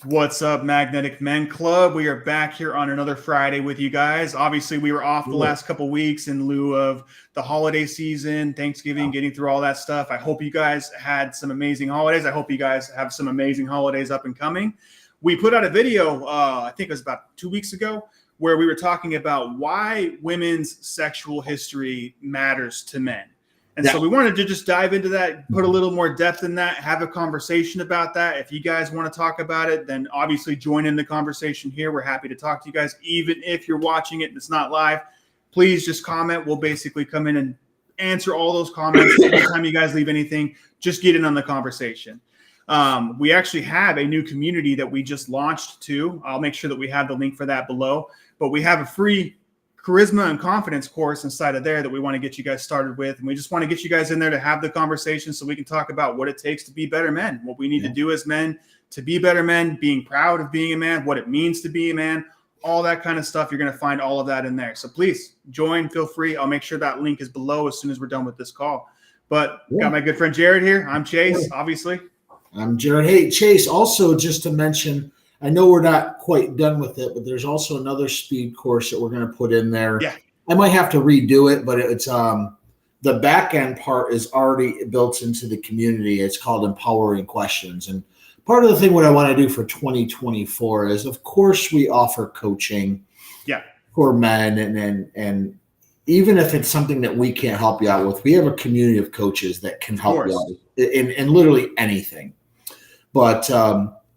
What's up, Magnetic Men Club? We are back here on another Friday with you guys. Obviously, we were off the last couple weeks in lieu of the holiday season, Thanksgiving, getting through all that stuff. I hope you guys had some amazing holidays. I hope you guys have some amazing holidays up and coming. We put out a video, I think it was about 2 weeks ago, where we were talking about why women's sexual history matters to men. And so we wanted to just dive into that, put a little more depth in that, have a conversation about that. If you guys want to talk about it, then obviously join in the conversation here. We're happy to talk to you guys. Even if you're watching it and it's not live, please just comment. We'll basically come in and answer all those comments. Anytime you guys leave anything, just get in on the conversation. We actually have a new community that we just launched too. I'll make sure that we have the link for that below. But we have a free charisma and confidence course inside of there that we want to get you guys started with. And we just want to get you guys in there to have the conversation so we can talk about what it takes to be better men, what we need to do as men to be better men, being proud of being a man, what it means to be a man, all that kind of stuff. You're going to find all of that in there. So please join, feel free. I'll make sure that link is below as soon as we're done with this call. But got my good friend Jared here. I'm Chase, obviously. I'm Jared. Hey, Chase, also just to mention, I know we're not quite done with it, but there's also another speed course that we're going to put in there. Yeah. I might have to redo it, but it's the back end part is already built into the community. It's called Empowering Questions. And part of the thing what I want to do for 2024 is, of course, we offer coaching for men. And even if it's something that we can't help you out with, we have a community of coaches that can help you out in literally anything. But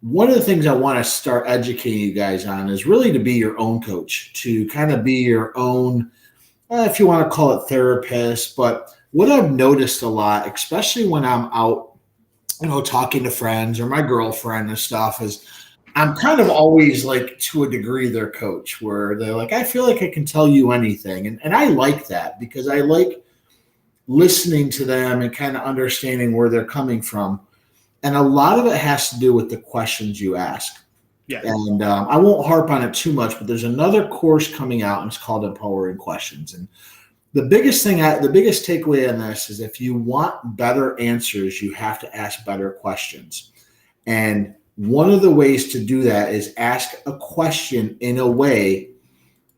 one of the things I want to start educating you guys on is really to be your own coach, to kind of be your own, if you want to call it therapist. But what I've noticed a lot, especially when I'm out, talking to friends or my girlfriend and stuff, is I'm kind of always like, to a degree, their coach, where they're like, I feel like I can tell you anything. And I like that because I like listening to them and kind of understanding where they're coming from. And a lot of it has to do with the questions you ask. Yeah. And I won't harp on it too much, but there's another course coming out, and it's called Empowering Questions. And the biggest takeaway on this is, if you want better answers, you have to ask better questions. And one of the ways to do that is ask a question in a way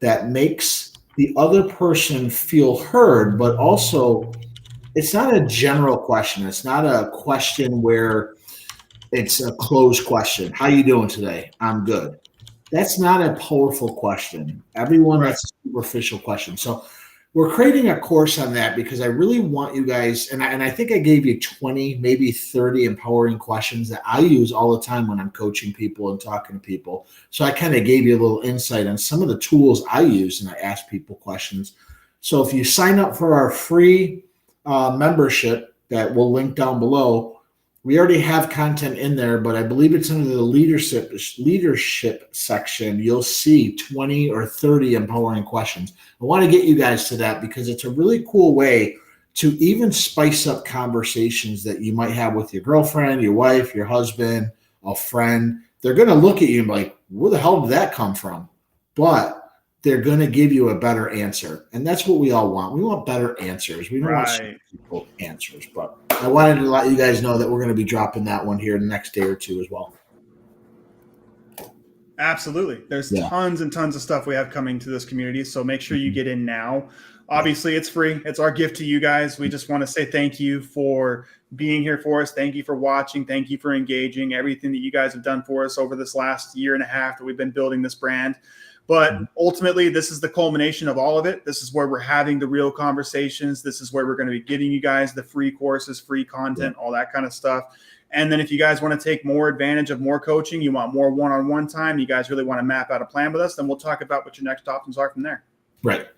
that makes the other person feel heard, but also it's not a general question. It's not a question where it's a closed question. How you doing today? I'm good. That's not a powerful question. Everyone, that's a superficial question. So we're creating a course on that because I really want you guys, and I think I gave you 20, maybe 30 empowering questions that I use all the time when I'm coaching people and talking to people. So I kind of gave you a little insight on some of the tools I use, and I ask people questions. So if you sign up for our free membership that we'll link down below, we already have content in there, but I believe it's under the leadership section. You'll see 20 or 30 empowering questions. I want to get you guys to that because it's a really cool way to even spice up conversations that you might have with your girlfriend, your wife, your husband, a friend. They're going to look at you and be like, where the hell did that come from? But they're going to give you a better answer. And that's what we all want. We want better answers. We don't want simple answers. But I wanted to let you guys know that we're going to be dropping that one here in the next day or two as well. Absolutely. There's tons and tons of stuff we have coming to this community. So make sure you get in now. Obviously, it's free. It's our gift to you guys. We just want to say thank you for being here for us. Thank you for watching. Thank you for engaging. Everything that you guys have done for us over this last year and a half that we've been building this brand. But ultimately, this is the culmination of all of it. This is where we're having the real conversations. This is where we're going to be giving you guys the free courses, free content, all that kind of stuff. And then if you guys want to take more advantage of more coaching, you want more one-on-one time, you guys really want to map out a plan with us, then we'll talk about what your next options are from there. Right.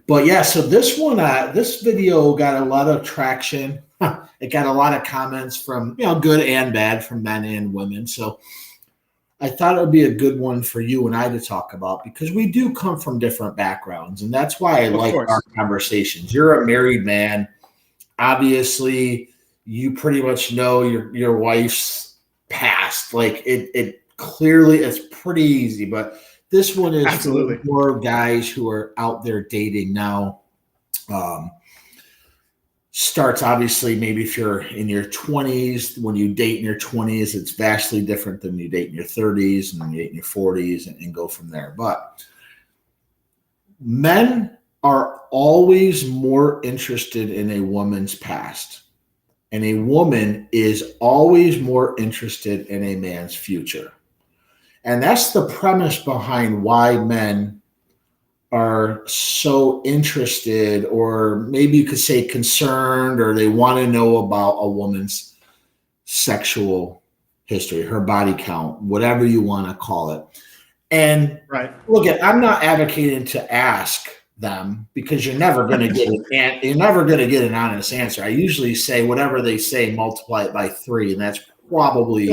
But yeah, so this one, this video got a lot of traction. It got a lot of comments from, good and bad, from men and women. So I thought it would be a good one for you and I to talk about because we do come from different backgrounds. And that's why I like our conversations. You're a married man. Obviously, you pretty much know your wife's past. Like it clearly is pretty easy, but this one is for more guys who are out there dating now. starts obviously maybe if you're in your 20s. When you date in your 20s, it's vastly different than you date in your 30s and then you date in your 40s and go from there. But men are always more interested in a woman's past, and a woman is always more interested in a man's future. And that's the premise behind why men are so interested, or maybe you could say concerned, or they want to know about a woman's sexual history, her body count, whatever you want to call it. And look, I'm not advocating to ask them, because you're never going to get an honest answer. I usually say whatever they say, multiply it by 3, and that's probably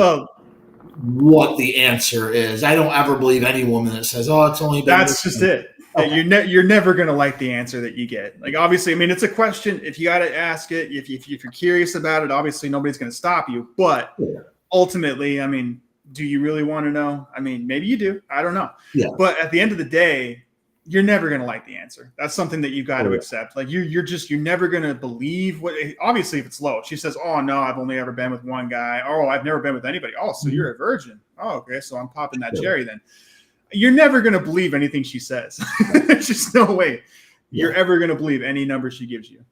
what the answer is. I don't ever believe any woman that says, "Oh, it's only been." That's just it. Okay. You're never going to like the answer that you get. Like, obviously, I mean, it's a question. If you got to ask it, if you're curious about it, obviously nobody's going to stop you. But ultimately, I mean, do you really want to know? I mean, maybe you do. I don't know. Yeah. But at the end of the day, you're never going to like the answer. That's something that you got to accept. Like, you're never going to believe what. Obviously, if it's low, she says, "Oh no, I've only ever been with one guy." "Oh, I've never been with anybody." "Oh, so you're a virgin." "Oh, okay, so I'm popping that cherry then." You're never going to believe anything she says. There's just no way you're ever going to believe any number she gives you.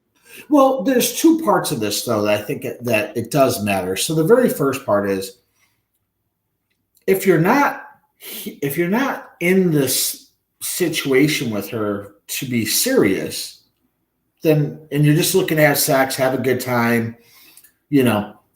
Well, there's 2 parts of this, though, that I think that it does matter. So the very first part is, if you're not in this situation with her to be serious, then, and you're just looking to have sex, have a good time,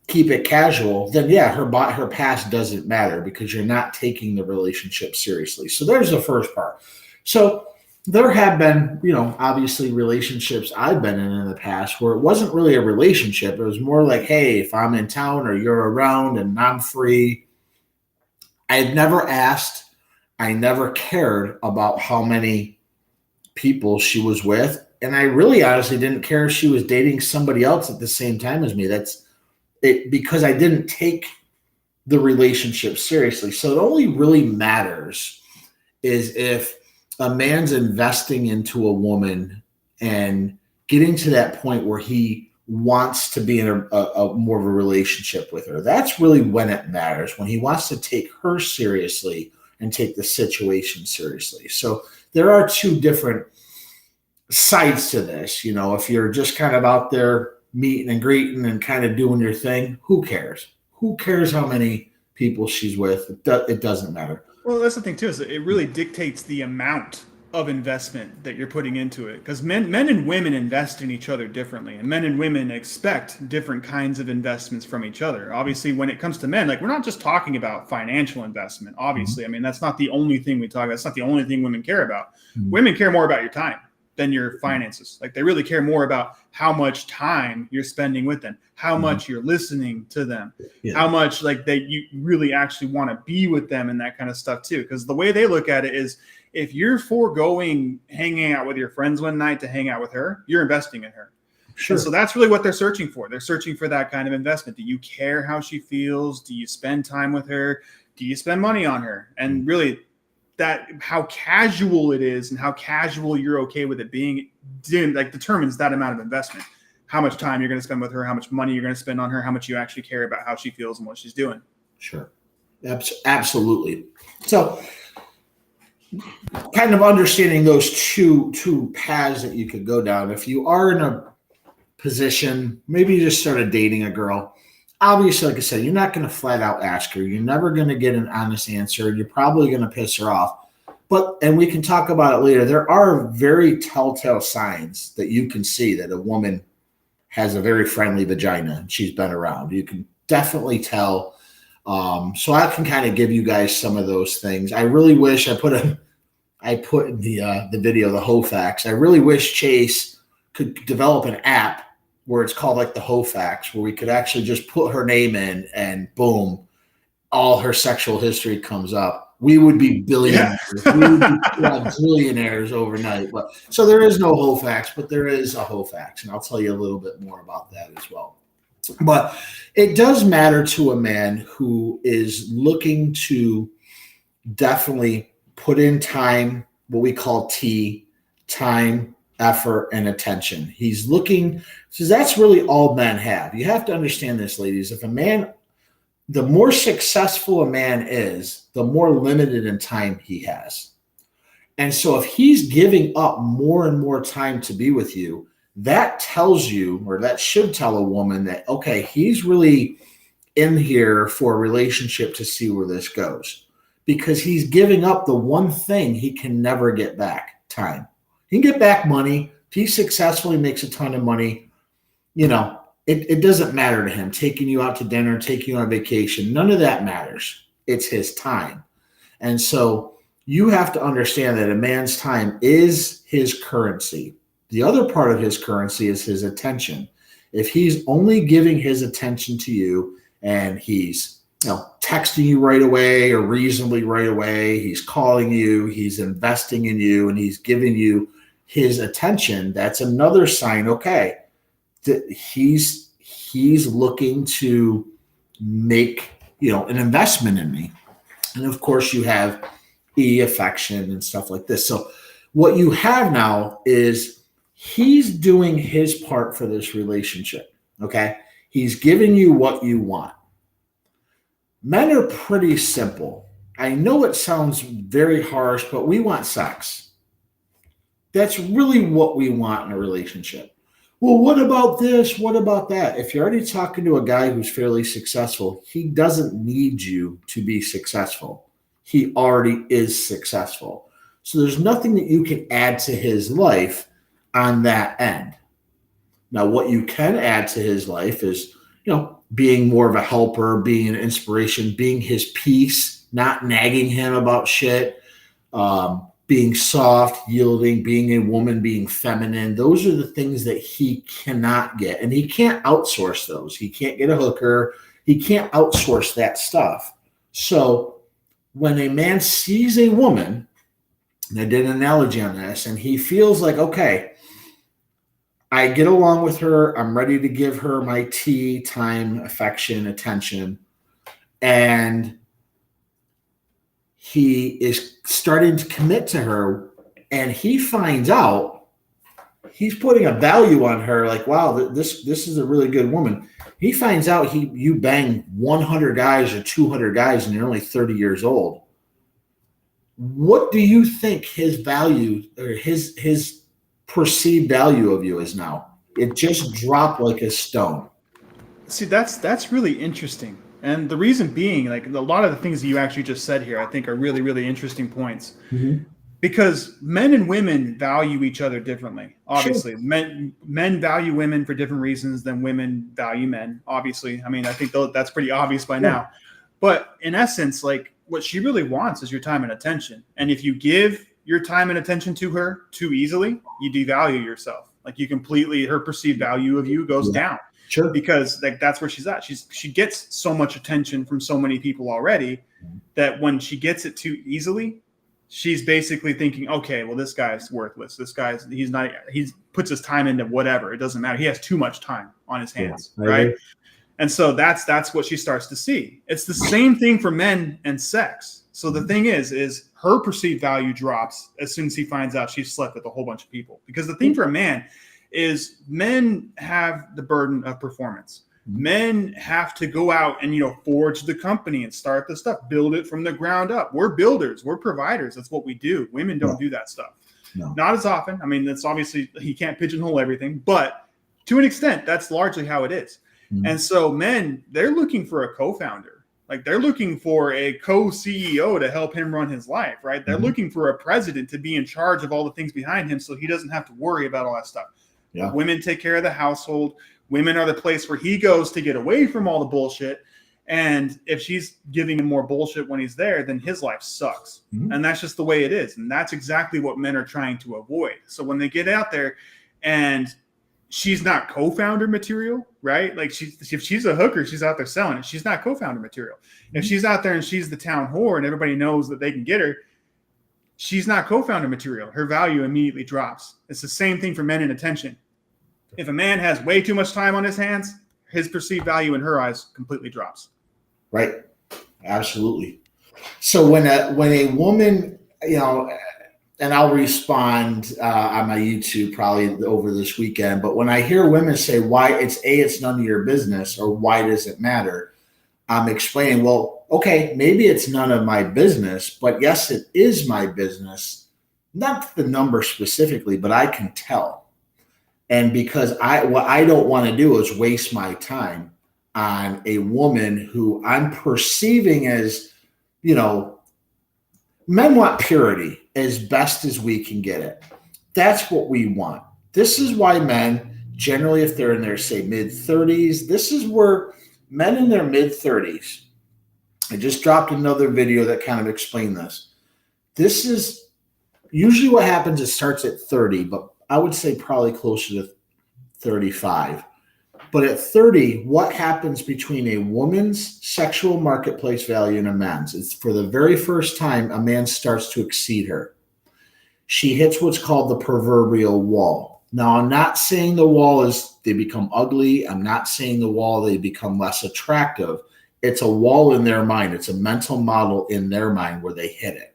keep it casual, then her past doesn't matter, because you're not taking the relationship seriously. So there's the first part. So there have been, obviously relationships I've been in the past where it wasn't really a relationship. It was more like, hey, if I'm in town or you're around and I'm free. I've never asked, I never cared about how many people she was with. And I really honestly didn't care if she was dating somebody else at the same time as me. That's it, because I didn't take the relationship seriously. So it only really matters is if a man's investing into a woman and getting to that point where he wants to be in a more of a relationship with her. That's really when it matters, when he wants to take her seriously and take the situation seriously. So there are 2 different sides to this. If you're just kind of out there meeting and greeting and kind of doing your thing, who cares? Who cares how many people she's with? It doesn't matter. Well, that's the thing too, is that it really dictates the amount of investment that you're putting into it, because men and women invest in each other differently, and men and women expect different kinds of investments from each other. Obviously, when it comes to men, like, we're not just talking about financial investment. Obviously, I mean, that's not the only thing we talk about. That's not the only thing women care about. Women care more about your time than your finances. Like, they really care more about how much time you're spending with them, how much you're listening to them, how much like that you really actually want to be with them, and that kind of stuff too. Because the way they look at it is, if you're foregoing hanging out with your friends one night to hang out with her, you're investing in her. Sure. And so that's really what they're searching for. They're searching for that kind of investment. Do you care how she feels? Do you spend time with her? Do you spend money on her? And really, that how casual it is and how casual you're okay with it being, like, determines that amount of investment. How much time you're going to spend with her, how much money you're going to spend on her, how much you actually care about how she feels and what she's doing. Sure. Absolutely. So kind of understanding those two paths that you could go down. If you are in a position, maybe you just started dating a girl, obviously, like I said, you're not going to flat out ask her. You're never going to get an honest answer. You're probably going to piss her off. And we can talk about it later. There are very telltale signs that you can see that a woman has a very friendly vagina and she's been around. You can definitely tell. So I can kind of give you guys some of those things. I really wish I put in the video, the Hofax. I really wish Chase could develop an app where it's called like the Hofax, where we could actually just put her name in and boom, all her sexual history comes up. We would be billionaires. Yeah. We would be billionaires overnight. But so there is no Hofax, but there is a Hofax, and I'll tell you a little bit more about that as well. But it does matter to a man who is looking to definitely put in time, what we call time, effort, and attention. He's looking, so that's really all men have. You have to understand this, ladies. If a man, the more successful a man is, the more limited in time he has. And so if he's giving up more and more time to be with you, that tells you, or that should tell a woman that, okay, he's really in here for a relationship to see where this goes, because he's giving up the one thing he can never get back: time. He can get back money. If he's successful, he makes a ton of money. It doesn't matter to him taking you out to dinner, taking you on vacation. None of that matters. It's his time. And so you have to understand that a man's time is his currency. The other part of his currency is his attention. If he's only giving his attention to you and he's texting you right away or reasonably right away, he's calling you, he's investing in you, and he's giving you his attention, that's another sign, okay, that he's looking to make an investment in me. And of course you have affection and stuff like this. So what you have now is he's doing his part for this relationship. Okay. He's giving you what you want. Men are pretty simple. I know it sounds very harsh, but we want sex. That's really what we want in a relationship. Well, what about this? What about that? If you're already talking to a guy who's fairly successful, he doesn't need you to be successful. He already is successful. So there's nothing that you can add to his life on that end. Now, what you can add to his life is, being more of a helper, being an inspiration, being his peace, not nagging him about shit, being soft, yielding, being a woman, being feminine. Those are the things that he cannot get. And he can't outsource those. He can't get a hooker. He can't outsource that stuff. So when a man sees a woman, and I did an analogy on this, and he feels like, okay, I get along with her, I'm ready to give her my time, affection, attention, and he is starting to commit to her, and he finds out he's putting a value on her, like, wow, this is a really good woman. He finds out you bang 100 guys or 200 guys and you're only 30 years old. What do you think his value or his perceived value of you is now? It just dropped like a stone. See, that's really interesting. And the reason being, like, a lot of the things that you actually just said here, I think are really, really interesting points. Mm-hmm. Because men and women value each other differently. Obviously, sure. Men value women for different reasons than women value men. Obviously, I mean, I think that's pretty obvious by now. But in essence, like, what she really wants is your time and attention. And if you give your time and attention to her too easily, you devalue yourself. Like, her perceived value of you goes down. Sure. Because that's where she's at. She gets so much attention from so many people already that when she gets it too easily, she's basically thinking, okay, well, this guy's worthless. He puts his time into whatever. It doesn't matter. He has too much time on his hands, right? And so that's what she starts to see. It's the same thing for men and sex. So the thing is her perceived value drops as soon as he finds out she's slept with a whole bunch of people. Because the thing for a man is men have the burden of performance. Men have to go out and, forge the company and start the stuff, build it from the ground up. We're builders. We're providers. That's what we do. Women don't do that stuff. No. Not as often. I mean, that's obviously, he can't pigeonhole everything, but to an extent, that's largely how it is. Mm-hmm. And so men, they're looking for a co-founder. Like, they're looking for a co-CEO to help him run his life, right? They're looking for a president to be in charge of all the things behind him so he doesn't have to worry about all that stuff. Yeah. Women take care of the household. Women are the place where he goes to get away from all the bullshit. And if she's giving him more bullshit when he's there, then his life sucks. Mm-hmm. And that's just the way it is. And that's exactly what men are trying to avoid. So when they get out there and she's not co-founder material, right? Like, if she's a hooker, she's out there selling it. She's not co-founder material. Mm-hmm. If she's out there and she's the town whore and everybody knows that they can get her, she's not co-founder material. Her value immediately drops. It's the same thing for men in attention. If a man has way too much time on his hands, his perceived value in her eyes completely drops. Right. Absolutely. So when a woman, and I'll respond on my YouTube probably over this weekend. But when I hear women say why it's none of your business, or why does it matter? I'm explaining, well, okay, maybe it's none of my business, but yes, it is my business. Not the number specifically, but I can tell. And because what I don't want to do is waste my time on a woman who I'm perceiving as, men want purity as best as we can get it. That's what we want. This is why men, generally, if they're in their, say, mid-30s, this is where men in their mid-30s, I just dropped another video that kind of explained this. This is usually what happens. It starts at 30, but I would say probably closer to 35. But at 30, what happens between a woman's sexual marketplace value and a man's? It's for the very first time a man starts to exceed her. She hits what's called the proverbial wall. Now, I'm not saying the wall is they become ugly. I'm not saying the wall they become less attractive. It's a wall in their mind. It's a mental model in their mind where they hit it.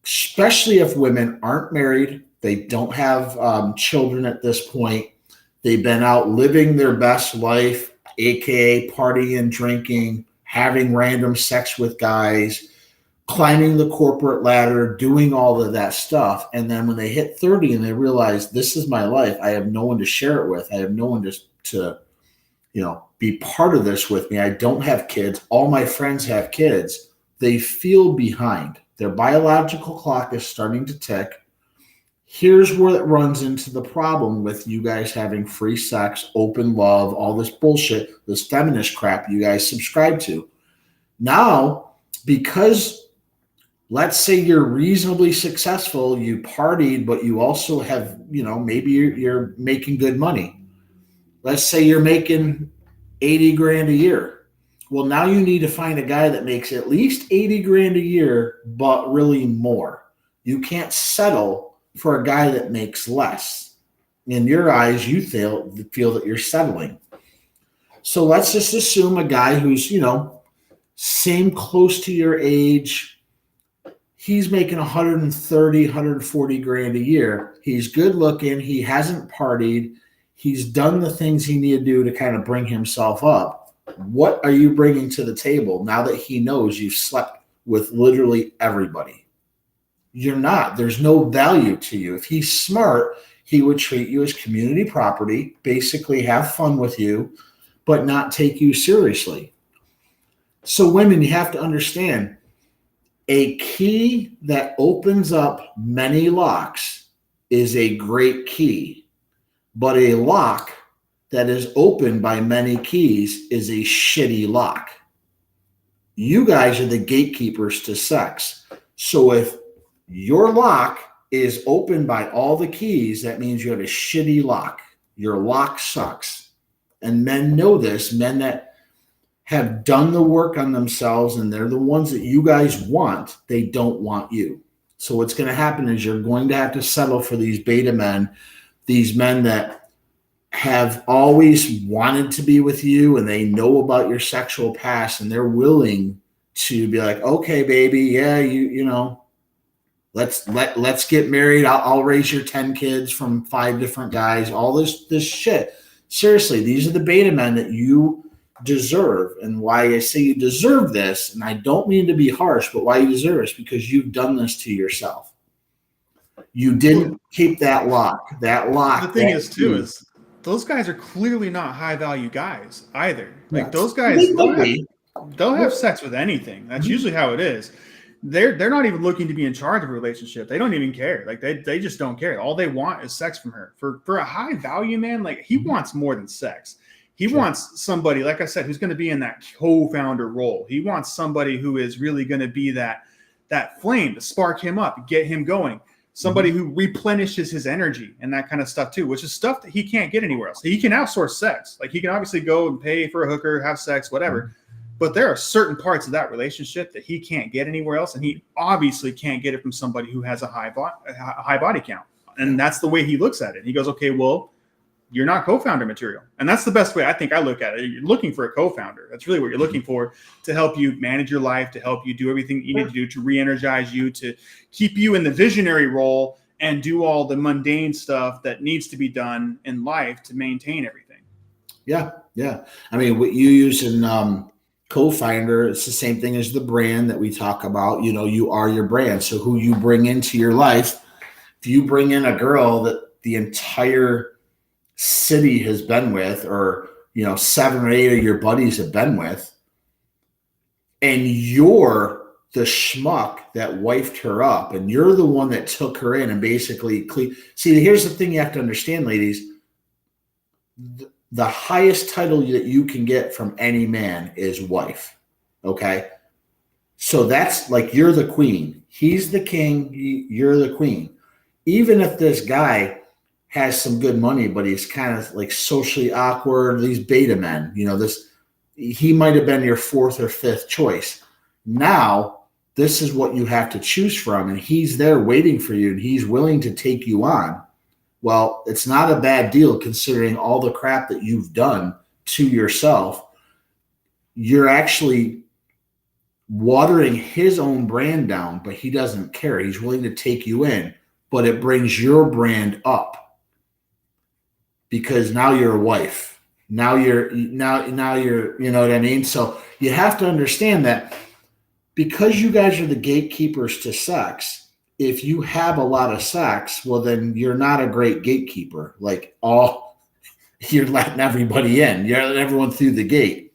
Especially if women aren't married, they don't have children at this point. They've been out living their best life, aka partying, drinking, having random sex with guys, climbing the corporate ladder, doing all of that stuff. And then when they hit 30 and they realize this is my life, I have no one to share it with. I have no one to be part of this with me. I don't have kids. All my friends have kids. They feel behind. Their biological clock is starting to tick. Here's where it runs into the problem with you guys having free sex, open love, all this bullshit, this feminist crap you guys subscribe to. Now, because let's say you're reasonably successful, you partied, but you also have, maybe you're making good money. Let's say you're making 80 grand a year. Well, now you need to find a guy that makes at least 80 grand a year, but really more. You can't settle for a guy that makes less. In your eyes, you feel that you're settling. So let's just assume a guy who's, same close to your age. He's making 130, 140 grand a year. He's good looking. He hasn't partied. He's done the things he needed to do to kind of bring himself up. What are you bringing to the table now that he knows you've slept with literally everybody? You're not. There's no value to you. If he's smart, he would treat you as community property, basically have fun with you, but not take you seriously. So women, you have to understand, a key that opens up many locks is a great key, but a lock that is opened by many keys is a shitty lock. You guys are the gatekeepers to sex. So if your lock is opened by all the keys, that means you have a shitty lock. Your lock sucks. And men know this, men that have done the work on themselves and they're the ones that you guys want, they don't want you. So what's going to happen is you're going to have to settle for these beta men, these men that have always wanted to be with you and they know about your sexual past and they're willing to be like, okay, baby, yeah, let's get married. I'll raise your 10 kids from 5 different guys, all this shit. Seriously, these are the beta men that you deserve. And why I say you deserve this, and I don't mean to be harsh, but why you deserve it is because you've done this to yourself. You didn't keep that lock. That lock. The thing is, too, is those guys are clearly not high value guys either. Like those guys, they'll have sex with anything. That's usually how it is. They're not even looking to be in charge of a relationship. They don't even care. Like they just don't care. All they want is sex from her. For a high value man, like he wants more than sex. He wants somebody, like I said, who's going to be in that co-founder role. He wants somebody who is really going to be that flame to spark him up, get him going. Somebody who replenishes his energy and that kind of stuff too, which is stuff that he can't get anywhere else. He can outsource sex. Like he can obviously go and pay for a hooker, have sex, whatever. But there are certain parts of that relationship that he can't get anywhere else. And he obviously can't get it from somebody who has a high body count. And that's the way he looks at it. He goes, okay, well, you're not co-founder material. And that's the best way I think I look at it. You're looking for a co-founder. That's really what you're looking for, to help you manage your life, to help you do everything you need to do, to re-energize you, to keep you in the visionary role and do all the mundane stuff that needs to be done in life to maintain everything. Yeah. Yeah. I mean, what you use in co-founder, it's the same thing as the brand that we talk about. You know, you are your brand. So who you bring into your life, if you bring in a girl that the entire city has been with, or, you know, 7 or 8 of your buddies have been with, and you're the schmuck that wifed her up, and you're the one that took her in and basically see, here's the thing you have to understand, ladies. The highest title that you can get from any man is wife. Okay. So that's like, you're the queen. He's the king. You're the queen. Even if this guy has some good money, but he's kind of like socially awkward, these beta men, you know, he might have been your 4th or 5th choice. Now, this is what you have to choose from, and he's there waiting for you, and he's willing to take you on. Well, it's not a bad deal considering all the crap that you've done to yourself. You're actually watering his own brand down, but he doesn't care. He's willing to take you in, but it brings your brand up because now you're a wife. Now you're, you know what I mean? So you have to understand that because you guys are the gatekeepers to sex, if you have a lot of sex, well, then you're not a great gatekeeper. Like, you're letting everybody in. You're letting everyone through the gate.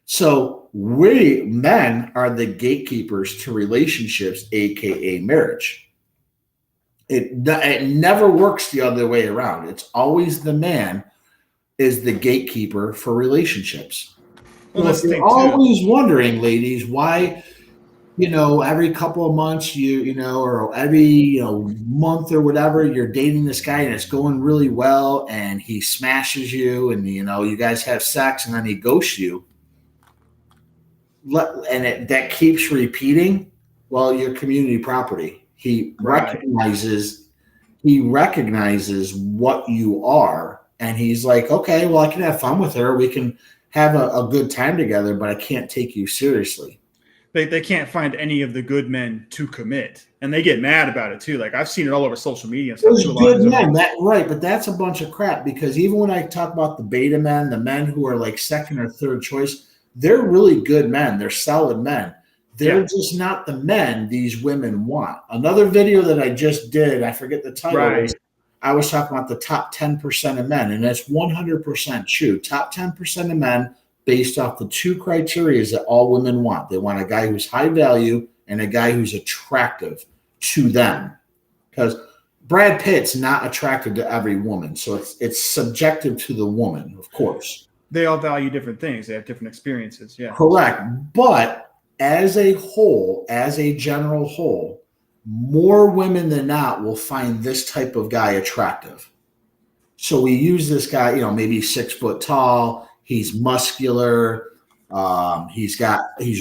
So we men are the gatekeepers to relationships, aka marriage. It never works the other way around. It's always the man is the gatekeeper for relationships. Well, if you're always wondering, ladies, why, you know, every couple of months, you know, or every, month or whatever, you're dating this guy and it's going really well, and he smashes you, and, you know, you guys have sex, and then he ghosts you, and that keeps repeating. Well, you're community property. He recognizes what you are, and he's like, okay, well, I can have fun with her. We can have a good time together, but I can't take you seriously. They can't find any of the good men to commit, and they get mad about it too. Like, I've seen it all over social media and stuff. Those good men, but that's a bunch of crap, because even when I talk about the beta men, the men who are like 2nd or 3rd choice, they're really good men. They're solid men. They're just not the men these women want. Another video that I just did, I forget the title, I was talking about the top 10% of men, and that's 100% true. Top 10% of men, based off the 2 criteria that all women want. They want a guy who's high value and a guy who's attractive to them. Because Brad Pitt's not attracted to every woman, so it's subjective to the woman, of course. They all value different things. They have different experiences. Yeah, correct. But as a whole, as a general whole, more women than not will find this type of guy attractive. So we use this guy, you know, maybe 6 foot tall. He's muscular. He's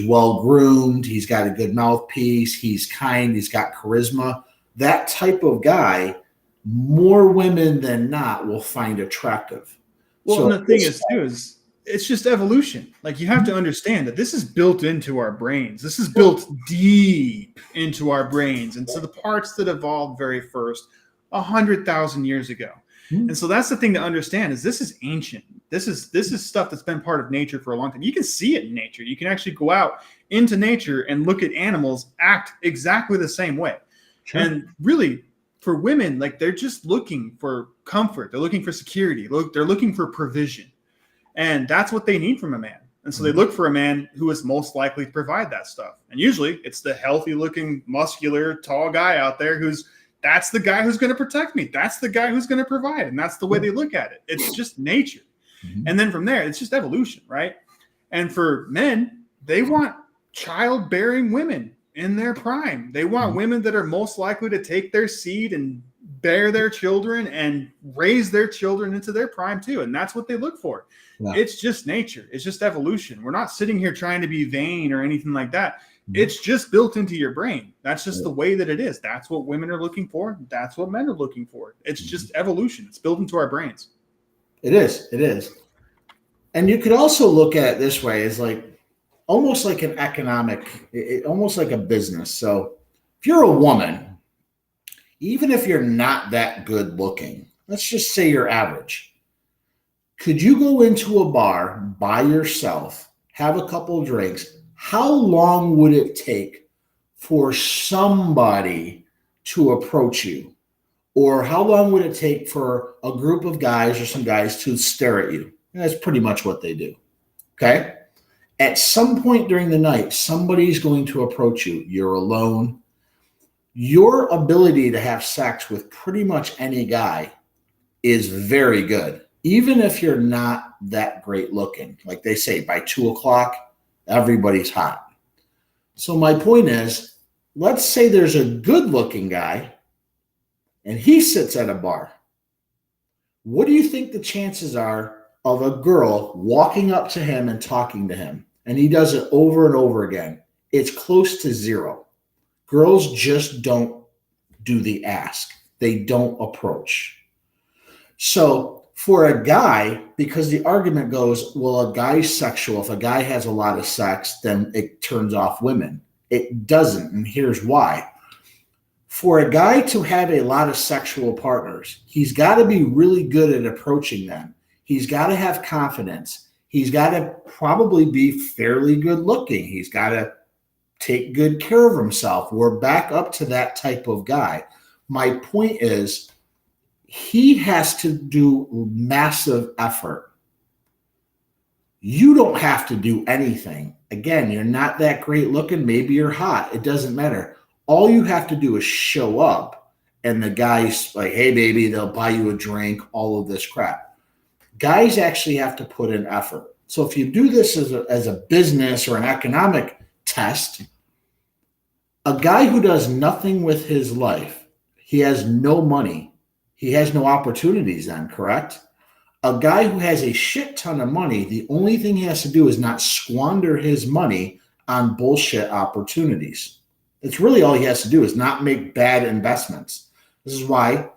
well groomed. He's got a good mouthpiece. He's kind. He's got charisma. That type of guy, more women than not will find attractive. Well, so and the thing is too is it's just evolution. Like, you have to understand that this is built into our brains. This is built deep into our brains, and so the parts that evolved very first 100,000 years ago. And so that's the thing to understand, is this is ancient. This is stuff that's been part of nature for a long time. You can see it in nature. You can actually go out into nature and look at animals act exactly the same way. Sure. And really, for women, like, they're just looking for comfort. They're looking for security. They're looking for provision. And that's what they need from a man. And so they look for a man who is most likely to provide that stuff. And usually it's the healthy looking, muscular, tall guy out there that's the guy who's going to protect me. That's the guy who's going to provide. And that's the way they look at it. It's just nature. And then from there, it's just evolution, right? And for men, they want childbearing women in their prime. They want women that are most likely to take their seed and bear their children and raise their children into their prime too. And that's what they look for. Yeah. It's just nature. It's just evolution. We're not sitting here trying to be vain or anything like that. It's just built into your brain. That's just the way that it is. That's what women are looking for. That's what men are looking for. It's just evolution. It's built into our brains. It is. It is. And you could also look at it this way as like almost like an economic, almost like a business. So if you're a woman, even if you're not that good looking, let's just say you're average, could you go into a bar by yourself, have a couple of drinks? How long would it take for somebody to approach you? Or how long would it take for a group of guys or some guys to stare at you? And that's pretty much what they do. Okay. At some point during the night, somebody's going to approach you. You're alone. Your ability to have sex with pretty much any guy is very good, even if you're not that great looking. Like they say, by 2:00, everybody's hot. So my point is, let's say there's a good looking guy and he sits at a bar. What do you think the chances are of a girl walking up to him and talking to him? And he does it over and over again. It's close to zero. Girls just don't do the ask. They don't approach. So for a guy, because the argument goes, well, a guy's sexual. If a guy has a lot of sex, then it turns off women. It doesn't. And here's why. For a guy to have a lot of sexual partners, he's got to be really good at approaching them. He's got to have confidence. He's got to probably be fairly good looking. He's got to take good care of himself. We're back up to that type of guy. My point is, he has to do massive effort. You don't have to do anything. Again, you're not that great looking. Maybe you're hot. It doesn't matter. All you have to do is show up, and the guy's like, hey, baby, they'll buy you a drink, all of this crap. Guys actually have to put in effort. So if you do this as a business or an economic test, a guy who does nothing with his life, he has no money, he has no opportunities then, correct? A guy who has a shit ton of money, the only thing he has to do is not squander his money on bullshit opportunities. It's really all he has to do is not make bad investments. This is why,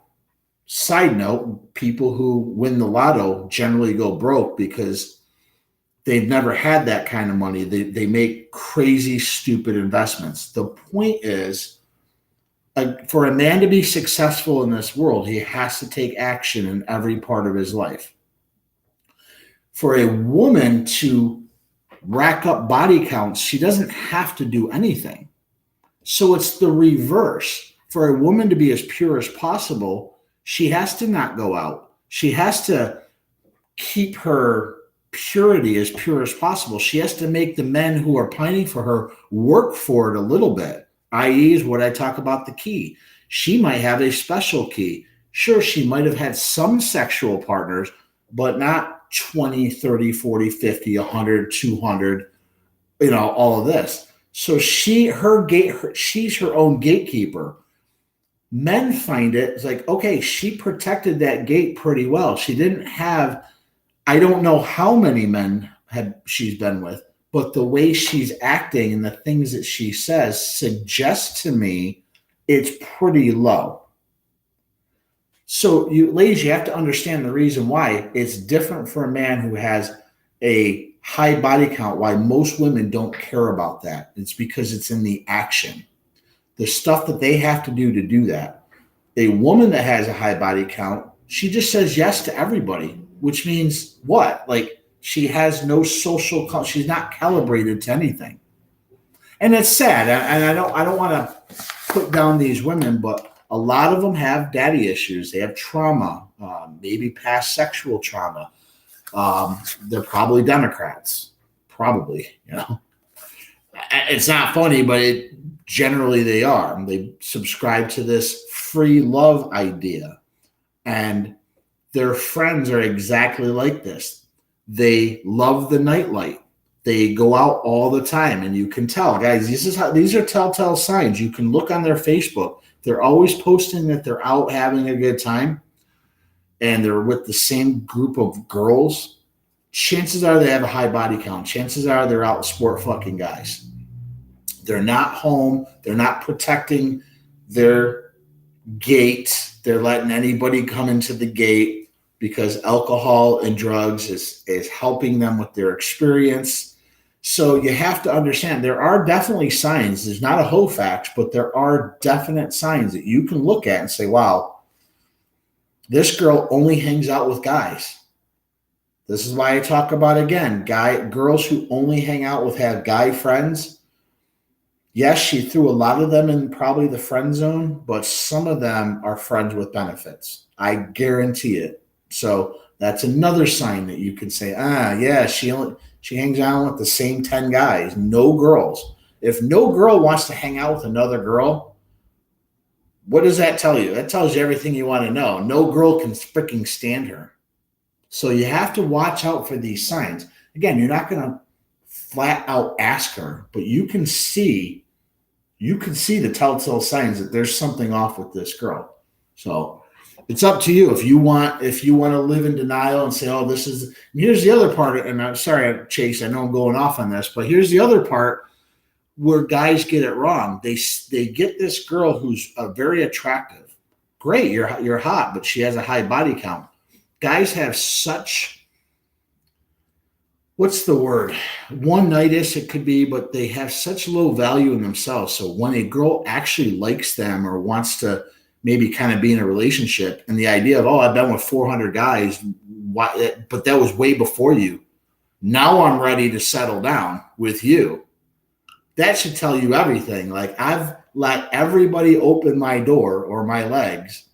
side note, people who win the lotto generally go broke because they've never had that kind of money. They make crazy, stupid investments. The point is, for a man to be successful in this world, he has to take action in every part of his life. For a woman to rack up body counts, she doesn't have to do anything. So it's the reverse. For a woman to be as pure as possible, she has to not go out. She has to keep her purity as pure as possible. She has to make the men who are pining for her work for it a little bit, i.e. is what I talk about the key. She might have a special key. Sure, she might have had some sexual partners, but not 20, 30, 40, 50, 100, 200, all of this. So she's her own gatekeeper. Men find it's like, okay, she protected that gate pretty well. She didn't have, I don't know how many men she's been with, but the way she's acting and the things that she says suggest to me it's pretty low. So ladies, you have to understand the reason why it's different for a man who has a high body count, why most women don't care about that. It's because it's in the action. The stuff that they have to do that. A woman that has a high body count, she just says yes to everybody, which means what? Like, she has no social, she's not calibrated to anything. And it's sad. And I don't want to put down these women, but a lot of them have daddy issues. They have trauma, maybe past sexual trauma. They're probably Democrats, probably, It's not funny, but generally they are. They subscribe to this free love idea, and their friends are exactly like this. They love the nightlight. They go out all the time, and you can tell, guys, these are telltale signs. You can look on their Facebook. They're always posting that they're out having a good time, and they're with the same group of girls. Chances are they have a high body count. Chances are they're out sport fucking guys. They're not home. They're not protecting their gate. They're letting anybody come into the gate. because alcohol and drugs is helping them with their experience. So you have to understand there are definitely signs. There's not a whole fact, but there are definite signs that you can look at and say, wow, this girl only hangs out with guys. This is why I talk about, again, girls who only hang out with, have guy friends. Yes, she threw a lot of them in probably the friend zone, but some of them are friends with benefits. I guarantee it. So that's another sign that you can say, yeah, she hangs out with the same 10 guys, no girls. If no girl wants to hang out with another girl, what does that tell you? That tells you everything you want to know. No girl can freaking stand her. So you have to watch out for these signs. Again, you're not going to flat out ask her, but you can see the telltale signs that there's something off with this girl. So it's up to you if you want to live in denial and say, oh, this is. And here's the other part. And I'm sorry, Chase, I know I'm going off on this, but here's the other part where guys get it wrong. They get this girl who's very attractive. Great, you're hot, but she has a high body count. Guys have such, what's the word? One-nightish it could be, but they have such low value in themselves. So when a girl actually likes them or wants to maybe kind of be in a relationship, and the idea of, oh, I've been with 400 guys, but that was way before you. Now I'm ready to settle down with you. That should tell you everything. Like, I've let everybody open my door or my legs.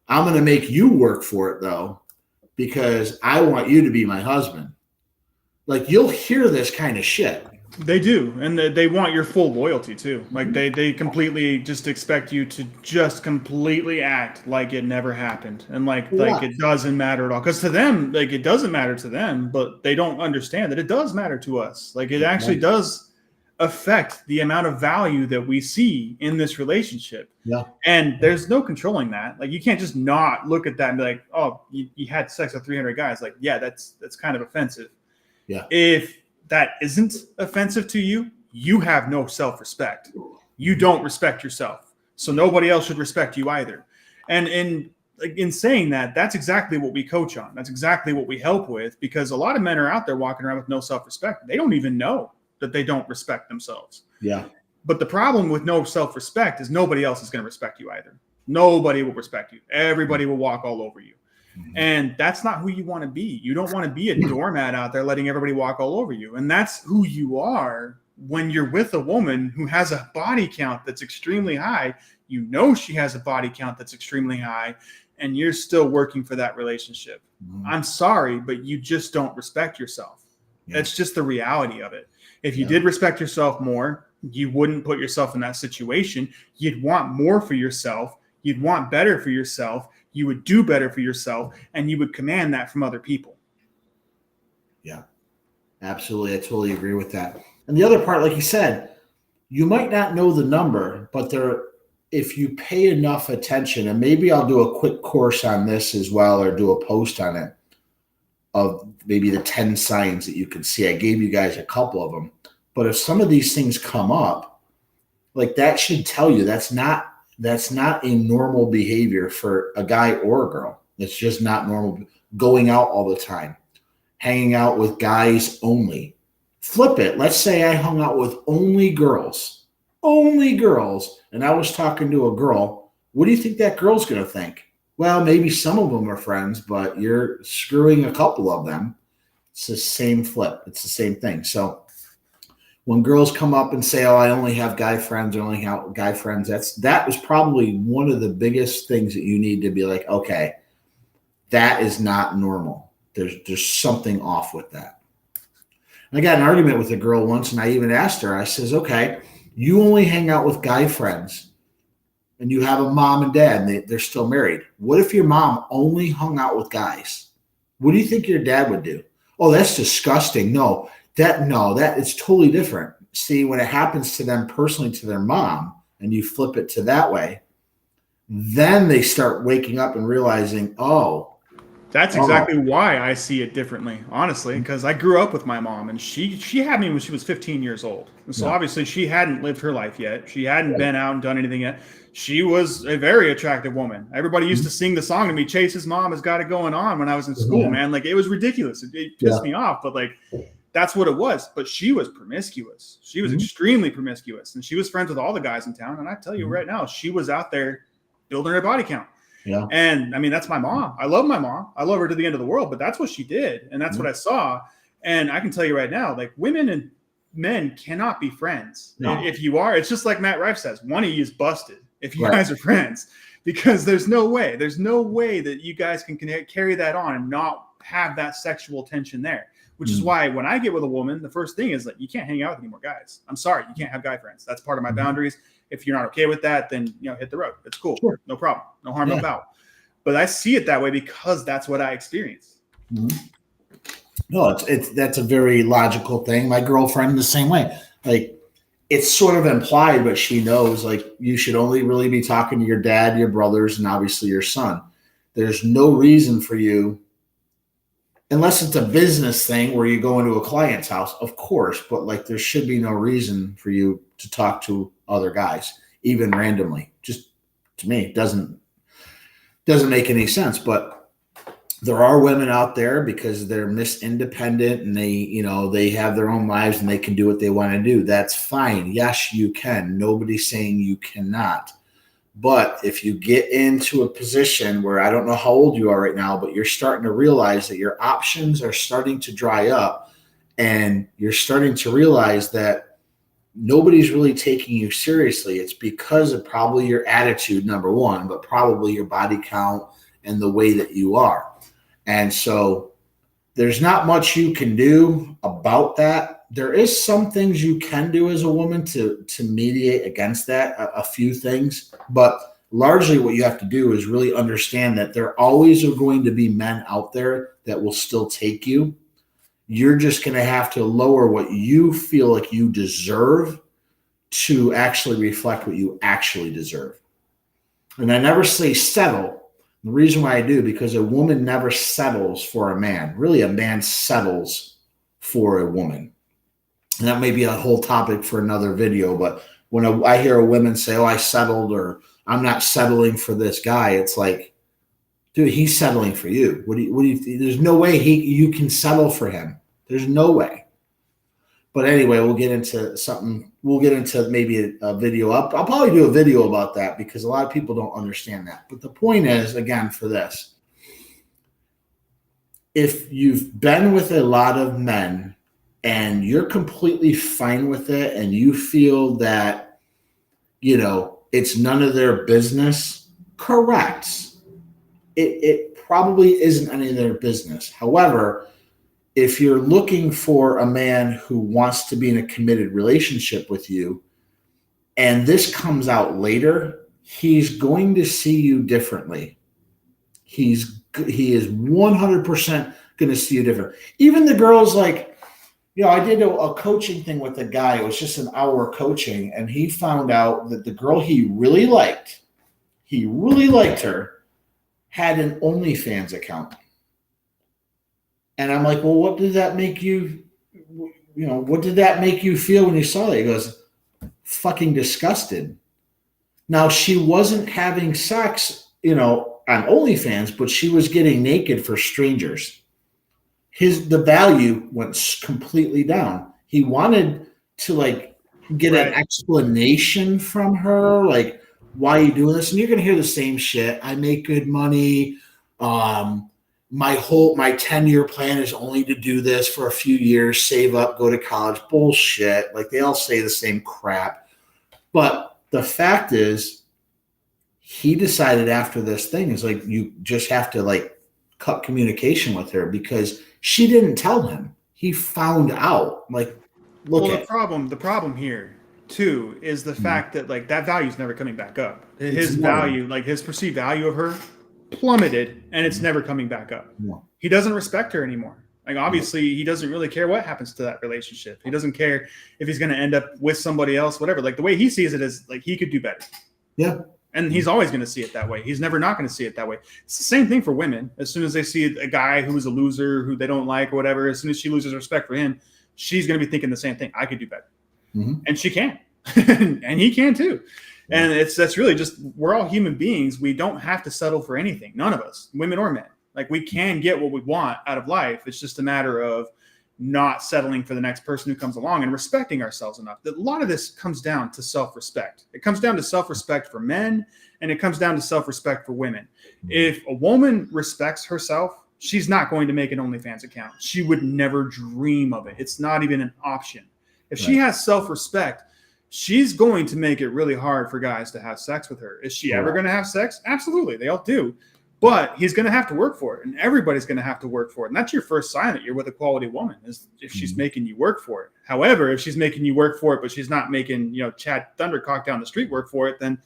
I'm going to make you work for it, though, because I want you to be my husband. Like, you'll hear this kind of shit. They do, and they want your full loyalty too. Like they completely just expect you to just completely act like it never happened, and like it doesn't matter at all. Because to them, like, it doesn't matter to them, but they don't understand that it does matter to us. Like, it actually does affect the amount of value that we see in this relationship. Yeah, and there's no controlling that. Like, you can't just not look at that and be like, oh, you had sex with 300 guys. Like, yeah, that's kind of offensive. Yeah, if that isn't offensive to you, you have no self-respect. You don't respect yourself. So nobody else should respect you either. And in saying that, that's exactly what we coach on. That's exactly what we help with, because a lot of men are out there walking around with no self-respect. They don't even know that they don't respect themselves. Yeah. But the problem with no self-respect is nobody else is going to respect you either. Nobody will respect you. Everybody will walk all over you. And that's not who you want to be. You don't want to be a doormat out there letting everybody walk all over you. And that's who you are when you're with a woman who has a body count that's extremely high. You know she has a body count that's extremely high, and you're still working for that relationship. I'm sorry, but you just don't respect yourself. That's just the reality of it. If you did respect yourself more, you wouldn't put yourself in that situation. You'd want more for yourself. You'd want better for yourself. You would do better for yourself, and you would command that from other people. Yeah, absolutely. I totally agree with that. And the other part, like you said, you might not know the number, but if you pay enough attention, and maybe I'll do a quick course on this as well, or do a post on it, of maybe the 10 signs that you can see. I gave you guys a couple of them. But if some of these things come up, like, that should tell you that's not a normal behavior for a guy or a girl. It's just not normal. Going out all the time, hanging out with guys only. Flip it. Let's say I hung out with only girls, and I was talking to a girl. What do you think that girl's going to think? Well, maybe some of them are friends, but you're screwing a couple of them. It's the same flip. It's the same thing. So when girls come up and say, oh, I only have guy friends, I only have guy friends, that was probably one of the biggest things that you need to be like, okay, that is not normal. There's something off with that. And I got an argument with a girl once, and I even asked her, I says, okay, you only hang out with guy friends, and you have a mom and dad, and they're still married. What if your mom only hung out with guys? What do you think your dad would do? Oh, that's disgusting. No, that it's totally different. See, when it happens to them personally, to their mom, and you flip it to that way, then they start waking up and realizing, oh, That's exactly why I see it differently, honestly, because I grew up with my mom, and she had me when she was 15 years old. And so obviously she hadn't lived her life yet. She hadn't been out and done anything yet. She was a very attractive woman. Everybody used to sing the song to me, Chase's mom has got it going on, when I was in school, man. Like, it was ridiculous. It pissed me off, but like, that's what it was. But she was promiscuous. She was extremely promiscuous, and she was friends with all the guys in town. And I tell you right now, she was out there building her body count. Yeah. And I mean, that's my mom. I love my mom. I love her to the end of the world, but that's what she did. And that's what I saw. And I can tell you right now, like, women and men cannot be friends. No. If you are, it's just like Matt Rife says, one of you is busted if you guys are friends, because there's no way that you guys can carry that on and not have that sexual tension there, which is why when I get with a woman, the first thing is like, you can't hang out with any more guys. I'm sorry. You can't have guy friends. That's part of my boundaries. If you're not okay with that, then, hit the road. It's cool. Sure. No problem. No harm, no foul. But I see it that way because that's what I experienced. No, that's a very logical thing. My girlfriend the same way. Like, it's sort of implied, but she knows, like, you should only really be talking to your dad, your brothers, and obviously your son. There's no reason for you, unless it's a business thing where you go into a client's house, of course, but like, there should be no reason for you to talk to other guys, even randomly. Just, to me, it doesn't make any sense. But there are women out there, because they're Miss Independent and they have their own lives and they can do what they want to do. That's fine. Yes, you can. Nobody's saying you cannot. But if you get into a position where, I don't know how old you are right now, but you're starting to realize that your options are starting to dry up, and you're starting to realize that nobody's really taking you seriously, it's because of probably your attitude, number one, but probably your body count and the way that you are. And so there's not much you can do about that. There is some things you can do as a woman to mediate against that, a few things. But largely what you have to do is really understand that there always are going to be men out there that will still take you. You're just going to have to lower what you feel like you deserve to actually reflect what you actually deserve. And I never say settle. The reason why I do, because a woman never settles for a man. Really, a man settles for a woman. And that may be a whole topic for another video. But when I hear a woman say, oh, I settled, or I'm not settling for this guy, it's like, dude, he's settling for you. What do you there's no way you can settle for him. There's no way. But anyway, we'll get into something. We'll get into maybe a video up. I'll probably do a video about that, because a lot of people don't understand that. But the point is, again, for this, if you've been with a lot of men and you're completely fine with it, and you feel that, it's none of their business, correct. It probably isn't any of their business. However, if you're looking for a man who wants to be in a committed relationship with you, and this comes out later, he's going to see you differently. He is 100% going to see you different. Even the girls, like, I did a coaching thing with a guy. It was just an hour coaching, and he found out that the girl he really liked her, had an OnlyFans account. And I'm like, well, what did that make you, what did that make you feel when you saw that? He goes, fucking disgusted. Now, she wasn't having sex, on OnlyFans, but she was getting naked for strangers. The value went completely down. He wanted to, like, get an explanation from her, like, why are you doing this? And you're going to hear the same shit. I make good money. My 10-year plan is only to do this for a few years, save up, go to college. Bullshit. Like, they all say the same crap. But the fact is, he decided after this thing is like, you just have to, like, cut communication with her, because she didn't tell him. He found out. Like, the problem here too is the fact that, like, that value is never coming back up. His value, like, his perceived value of her, plummeted, and it's never coming back up. No. He doesn't respect her anymore. Like, obviously, he doesn't really care what happens to that relationship. He doesn't care if he's going to end up with somebody else, whatever. Like, the way he sees it is, like, he could do better. Yeah. And he's always going to see it that way. He's never not going to see it that way. It's the same thing for women. As soon as they see a guy who is a loser, who they don't like or whatever, as soon as she loses respect for him, she's going to be thinking the same thing. I could do better. And she can. And he can too. And that's really just, we're all human beings. We don't have to settle for anything. None of us, women or men. Like, we can get what we want out of life. It's just a matter of not settling for the next person who comes along and respecting ourselves enough. A lot of this comes down to self-respect. It comes down to self-respect for men, and it comes down to self-respect for women. If a woman respects herself, she's not going to make an OnlyFans account. She would never dream of it. It's not even an option. If she has self-respect, she's going to make it really hard for guys to have sex with her. Is she ever going to have sex? Absolutely. They all do. But he's going to have to work for it, and everybody's going to have to work for it. And that's your first sign that you're with a quality woman, is if she's making you work for it. However, if she's making you work for it, but she's not making, Chad Thundercock down the street work for it, then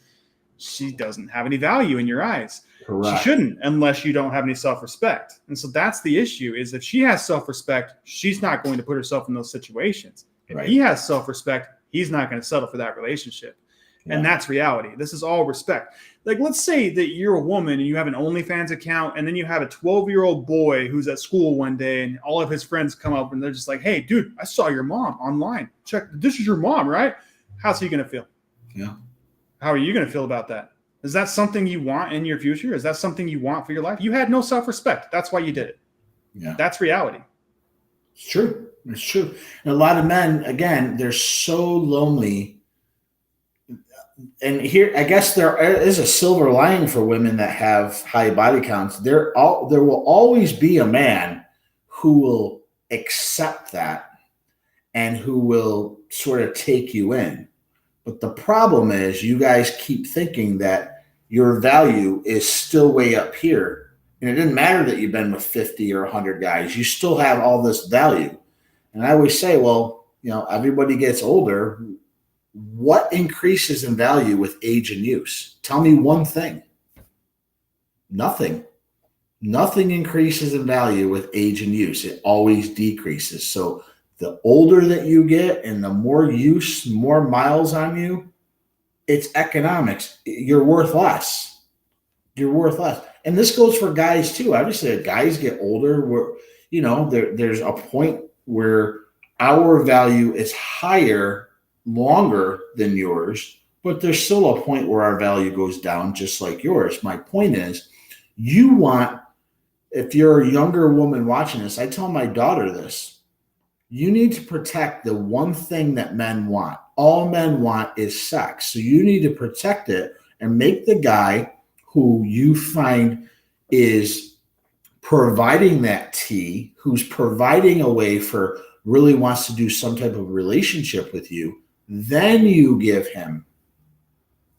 she doesn't have any value in your eyes. Correct. She shouldn't, unless you don't have any self-respect. And so that's the issue, is if she has self-respect, she's not going to put herself in those situations. If he has self-respect, he's not going to settle for that relationship. And that's reality. This is all respect. Like, let's say that you're a woman and you have an OnlyFans account, and then you have a 12-year-old boy who's at school one day, and all of his friends come up and they're just like, hey, dude, I saw your mom online. Check, this is your mom, right? How's he going to feel? Yeah. How are you going to feel about that? Is that something you want in your future? Is that something you want for your life? You had no self-respect. That's why you did it. Yeah. That's reality. It's true. It's true. And a lot of men, again, they're so lonely. And here, I guess there is a silver lining for women that have high body counts. There will always be a man who will accept that and who will sort of take you in. But the problem is, you guys keep thinking that your value is still way up here. And it didn't matter that you've been with 50 or 100 guys. You still have all this value. And I always say, well, everybody gets older. What increases in value with age and use? Tell me one thing. Nothing. Nothing increases in value with age and use. It always decreases. So the older that you get and the more use, more miles on you, it's economics. You're worth less. You're worth less. And this goes for guys too. Obviously, as guys get older, there's a point where our value is higher longer than yours, but there's still a point where our value goes down just like yours. My point is, if you're a younger woman watching this, I tell my daughter this, you need to protect the one thing that men want. All men want is sex. So you need to protect it and make the guy who you find is providing that tea, who's providing a way for, really wants to do some type of relationship with you, then you give him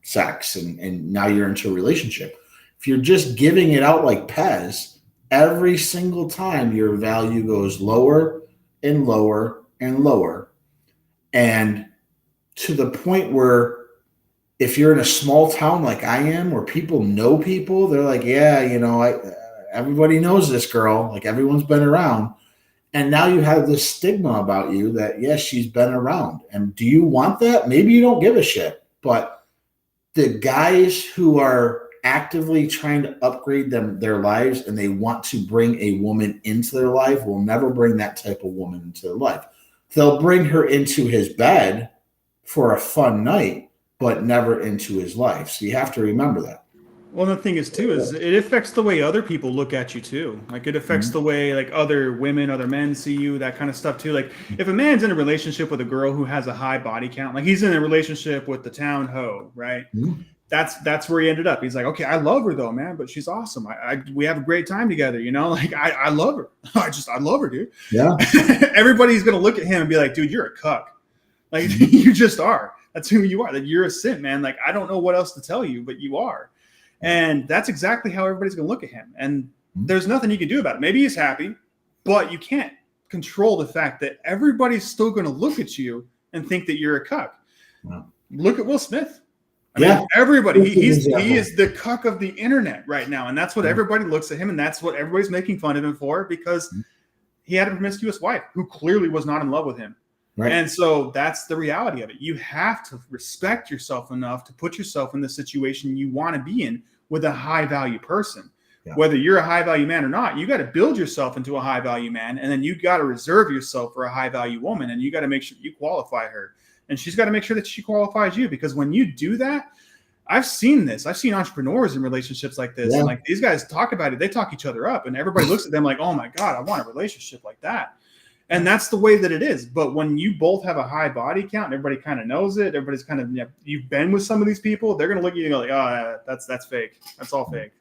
sex and now you're into a relationship. If you're just giving it out like Pez, every single time your value goes lower and lower and lower. And to the point where, if you're in a small town like I am, where people know people, they're like, yeah, everybody knows this girl, like everyone's been around. And now you have this stigma about you that, yes, she's been around. And do you want that? Maybe you don't give a shit. But the guys who are actively trying to upgrade their lives and they want to bring a woman into their life will never bring that type of woman into their life. They'll bring her into his bed for a fun night, but never into his life. So you have to remember that. Well, the thing is, too, is it affects the way other people look at you, too. Like, it affects the way, like, other women, other men see you, that kind of stuff, too. Like, if a man's in a relationship with a girl who has a high body count, like, he's in a relationship with the town hoe, right? That's where he ended up. He's like, okay, I love her, though, man, but she's awesome. We have a great time together, Like, I love her. I love her, dude. Yeah. Everybody's going to look at him and be like, dude, you're a cuck. Like, you just are. That's who you are. Like, you're a simp, man. Like, I don't know what else to tell you, but you are. And that's exactly how everybody's going to look at him. And there's nothing you can do about it. Maybe he's happy, but you can't control the fact that everybody's still going to look at you and think that you're a cuck. Wow. Look at Will Smith. I mean, everybody, he is the cuck of the internet right now. And that's what everybody looks at him. And that's what everybody's making fun of him for, because he had a promiscuous wife who clearly was not in love with him. Right. And so that's the reality of it. You have to respect yourself enough to put yourself in the situation you want to be in with a high value person. Yeah. Whether you're a high value man or not, you got to build yourself into a high value man. And then you got to reserve yourself for a high value woman. And you got to make sure you qualify her. And she's got to make sure that she qualifies you. Because when you do that, I've seen this. I've seen entrepreneurs in relationships like this. Yeah. And like these guys talk about it. They talk each other up. And everybody looks at them like, oh my God, I want a relationship like that. And that's the way that it is. But when you both have a high body count and everybody kind of knows it, everybody's kind of, you've been with some of these people, they're going to look at you and go like, oh, that's fake. That's all fake.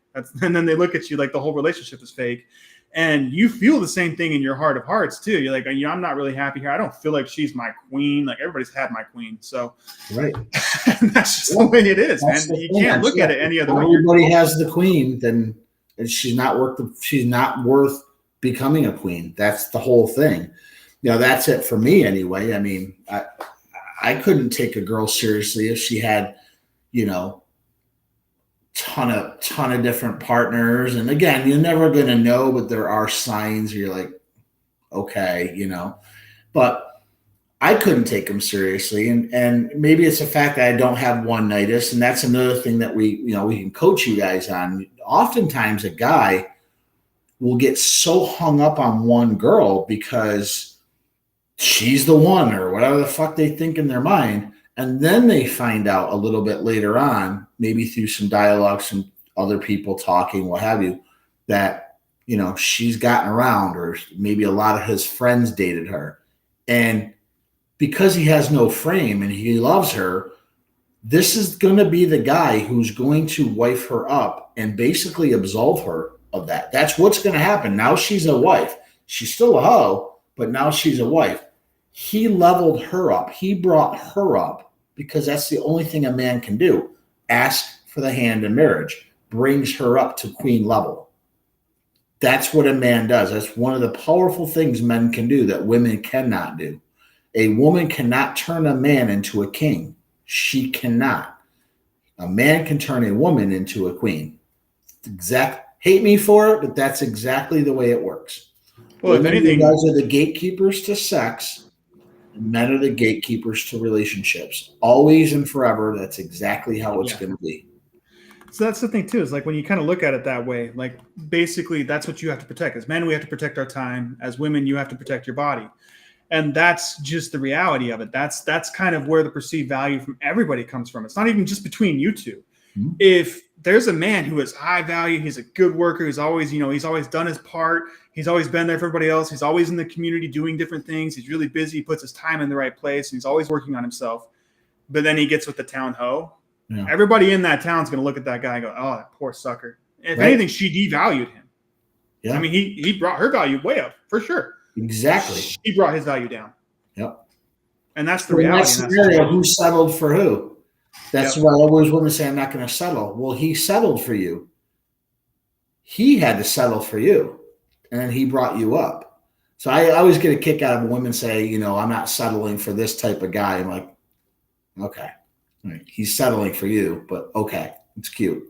And then they look at you like the whole relationship is fake. And you feel the same thing in your heart of hearts too. You're like, I'm not really happy here. I don't feel like she's my queen. Like everybody's had my queen. So right. That's just the way it is, man. You can't look at it any other way. Everybody has the queen, then she's not worth becoming a queen. That's the whole thing. That's it for me anyway. I mean, I couldn't take a girl seriously if she had, ton of different partners. And again, you're never going to know, but there are signs you're like, okay, but I couldn't take them seriously. And maybe it's the fact that I don't have one-nightists. And that's another thing that we can coach you guys on. Oftentimes a guy will get so hung up on one girl because she's the one or whatever the fuck they think in their mind. And then they find out a little bit later on, maybe through some dialogue, some other people talking, what have you, that, she's gotten around or maybe a lot of his friends dated her. And because he has no frame and he loves her, this is going to be the guy who's going to wife her up and basically absolve her of that. That's what's going to happen. Now she's a wife. She's still a hoe, but now she's a wife. He leveled her up. He brought her up because that's the only thing a man can do. Ask for the hand in marriage. Brings her up to queen level. That's what a man does. That's one of the powerful things men can do that women cannot do. A woman cannot turn a man into a king. She cannot. A man can turn a woman into a queen. Hate me for it, but that's exactly the way it works. Well, if anything, you guys are the gatekeepers to sex. Men are the gatekeepers to relationships. Always and forever. That's exactly how it's going to be. So that's the thing too, is like when you kind of look at it that way, like basically that's what you have to protect. As men, we have to protect our time. As women, you have to protect your body. And that's just the reality of it. That's kind of where the perceived value from everybody comes from. It's not even just between you two. Mm-hmm. If there's a man who is high value, he's a good worker, he's always, he's always done his part. He's always been there for everybody else. He's always in the community doing different things. He's really busy. He puts his time in the right place. And he's always working on himself. But then he gets with the town hoe. Yeah. Everybody in that town is going to look at that guy and go, oh, that poor sucker. If anything, she devalued him. Yeah. I mean, he brought her value way up for sure. Exactly. He brought his value down. Yep. And that's the reality. In that scenario, who settled for who? That's why always women say, I'm not going to settle. Well, he settled for you. He had to settle for you. And then he brought you up. So I always get a kick out of women say, I'm not settling for this type of guy. I'm like, okay. Right. He's settling for you, but okay. It's cute.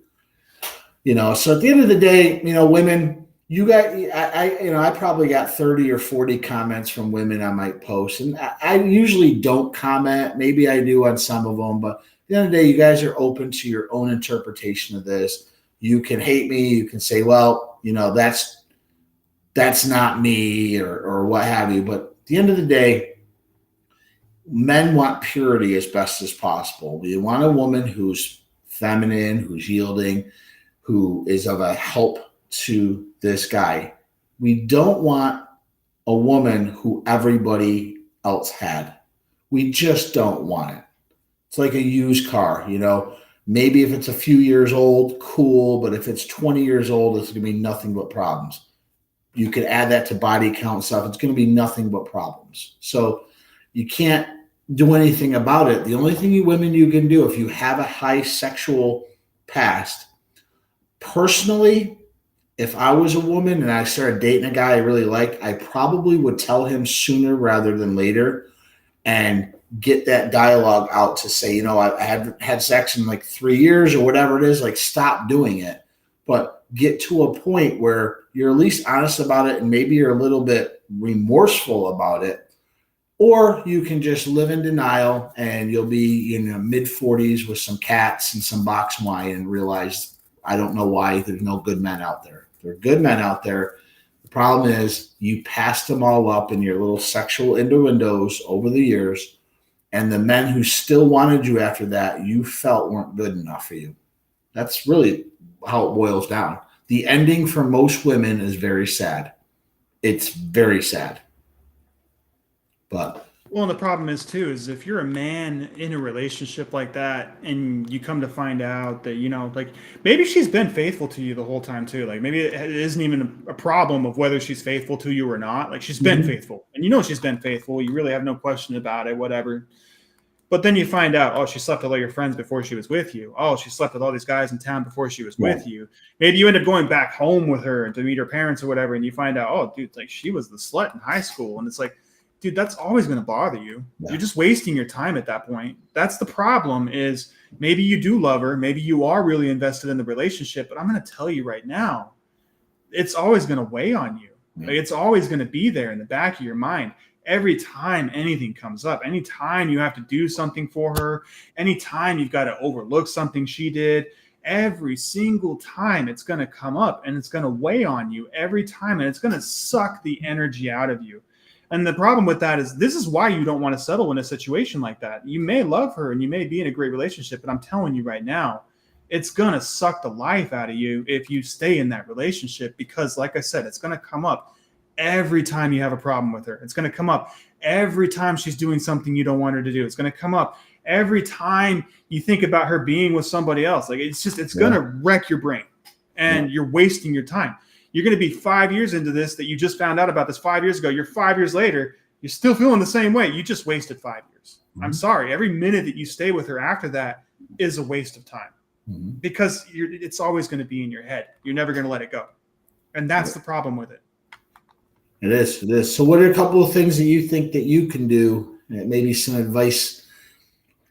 So at the end of the day, women, you got, I probably got 30 or 40 comments from women I might post. And I usually don't comment. Maybe I do on some of them, but at the end of the day, you guys are open to your own interpretation of this. You can hate me. You can say, well, that's not me or what have you. But at the end of the day, men want purity as best as possible. We want a woman who's feminine, who's yielding, who is of a help to this guy. We don't want a woman who everybody else had. We just don't want it. It's like a used car, Maybe if it's a few years old, cool. But if it's 20 years old, it's going to be nothing but problems. You could add that to body count and stuff. It's going to be nothing but problems. So you can't do anything about it. The only thing you can do if you have a high sexual past, personally, if I was a woman and I started dating a guy I really like, I probably would tell him sooner rather than later and get that dialogue out to say, I haven't had sex in like 3 years or whatever it is, like stop doing it. But get to a point where you're at least honest about it and maybe you're a little bit remorseful about it, Or you can just live in denial and you'll be in your mid-40s with some cats and some box wine and realize, I don't know why there's no good men out there. There are good men out there. The problem is you passed them all up in your little sexual innuendos over the years, and the men who still wanted you after that, you felt weren't good enough for you. That's really how it boils down. The ending for most women is very sad. It's very sad. But well, and the problem is too, is if you're a man in a relationship like that and you come to find out that, like maybe she's been faithful to you the whole time too. Like maybe it isn't even a problem of whether she's faithful to you or not. Like she's been faithful, and she's been faithful. You really have no question about it, whatever. But then you find out, oh, she slept with all your friends before she was with you. Oh, she slept with all these guys in town before she was with you. Maybe you end up going back home with her to meet her parents or whatever. And you find out, oh, dude, like she was the slut in high school. And it's like, dude, that's always going to bother you. Yeah. You're just wasting your time at that point. That's the problem. Is maybe you do love her. Maybe you are really invested in the relationship. But I'm going to tell you right now, it's always going to weigh on you. Yeah. Like, it's always going to be there in the back of your mind. Every time anything comes up, anytime you have to do something for her, anytime you've got to overlook something she did, every single time it's going to come up and it's going to weigh on you every time. And it's going to suck the energy out of you. And the problem with that is this is why you don't want to settle in a situation like that. You may love her and you may be in a great relationship, but I'm telling you right now, it's going to suck the life out of you if you stay in that relationship, because like I said, it's going to come up every time you have a problem with her. It's going to come up every time she's doing something you don't want her to do. It's going to come up every time you think about her being with somebody else. Like it's going to wreck your brain, and you're wasting your time. You're going to be 5 years into this that you just found out about this 5 years ago. You're 5 years later. You're still feeling the same way. You just wasted 5 years. I'm sorry. Every minute that you stay with her after that is a waste of time, because it's always going to be in your head. You're never going to let it go. And that's the problem with it. It is. It is. So what are a couple of things that you think that you can do? Maybe some advice,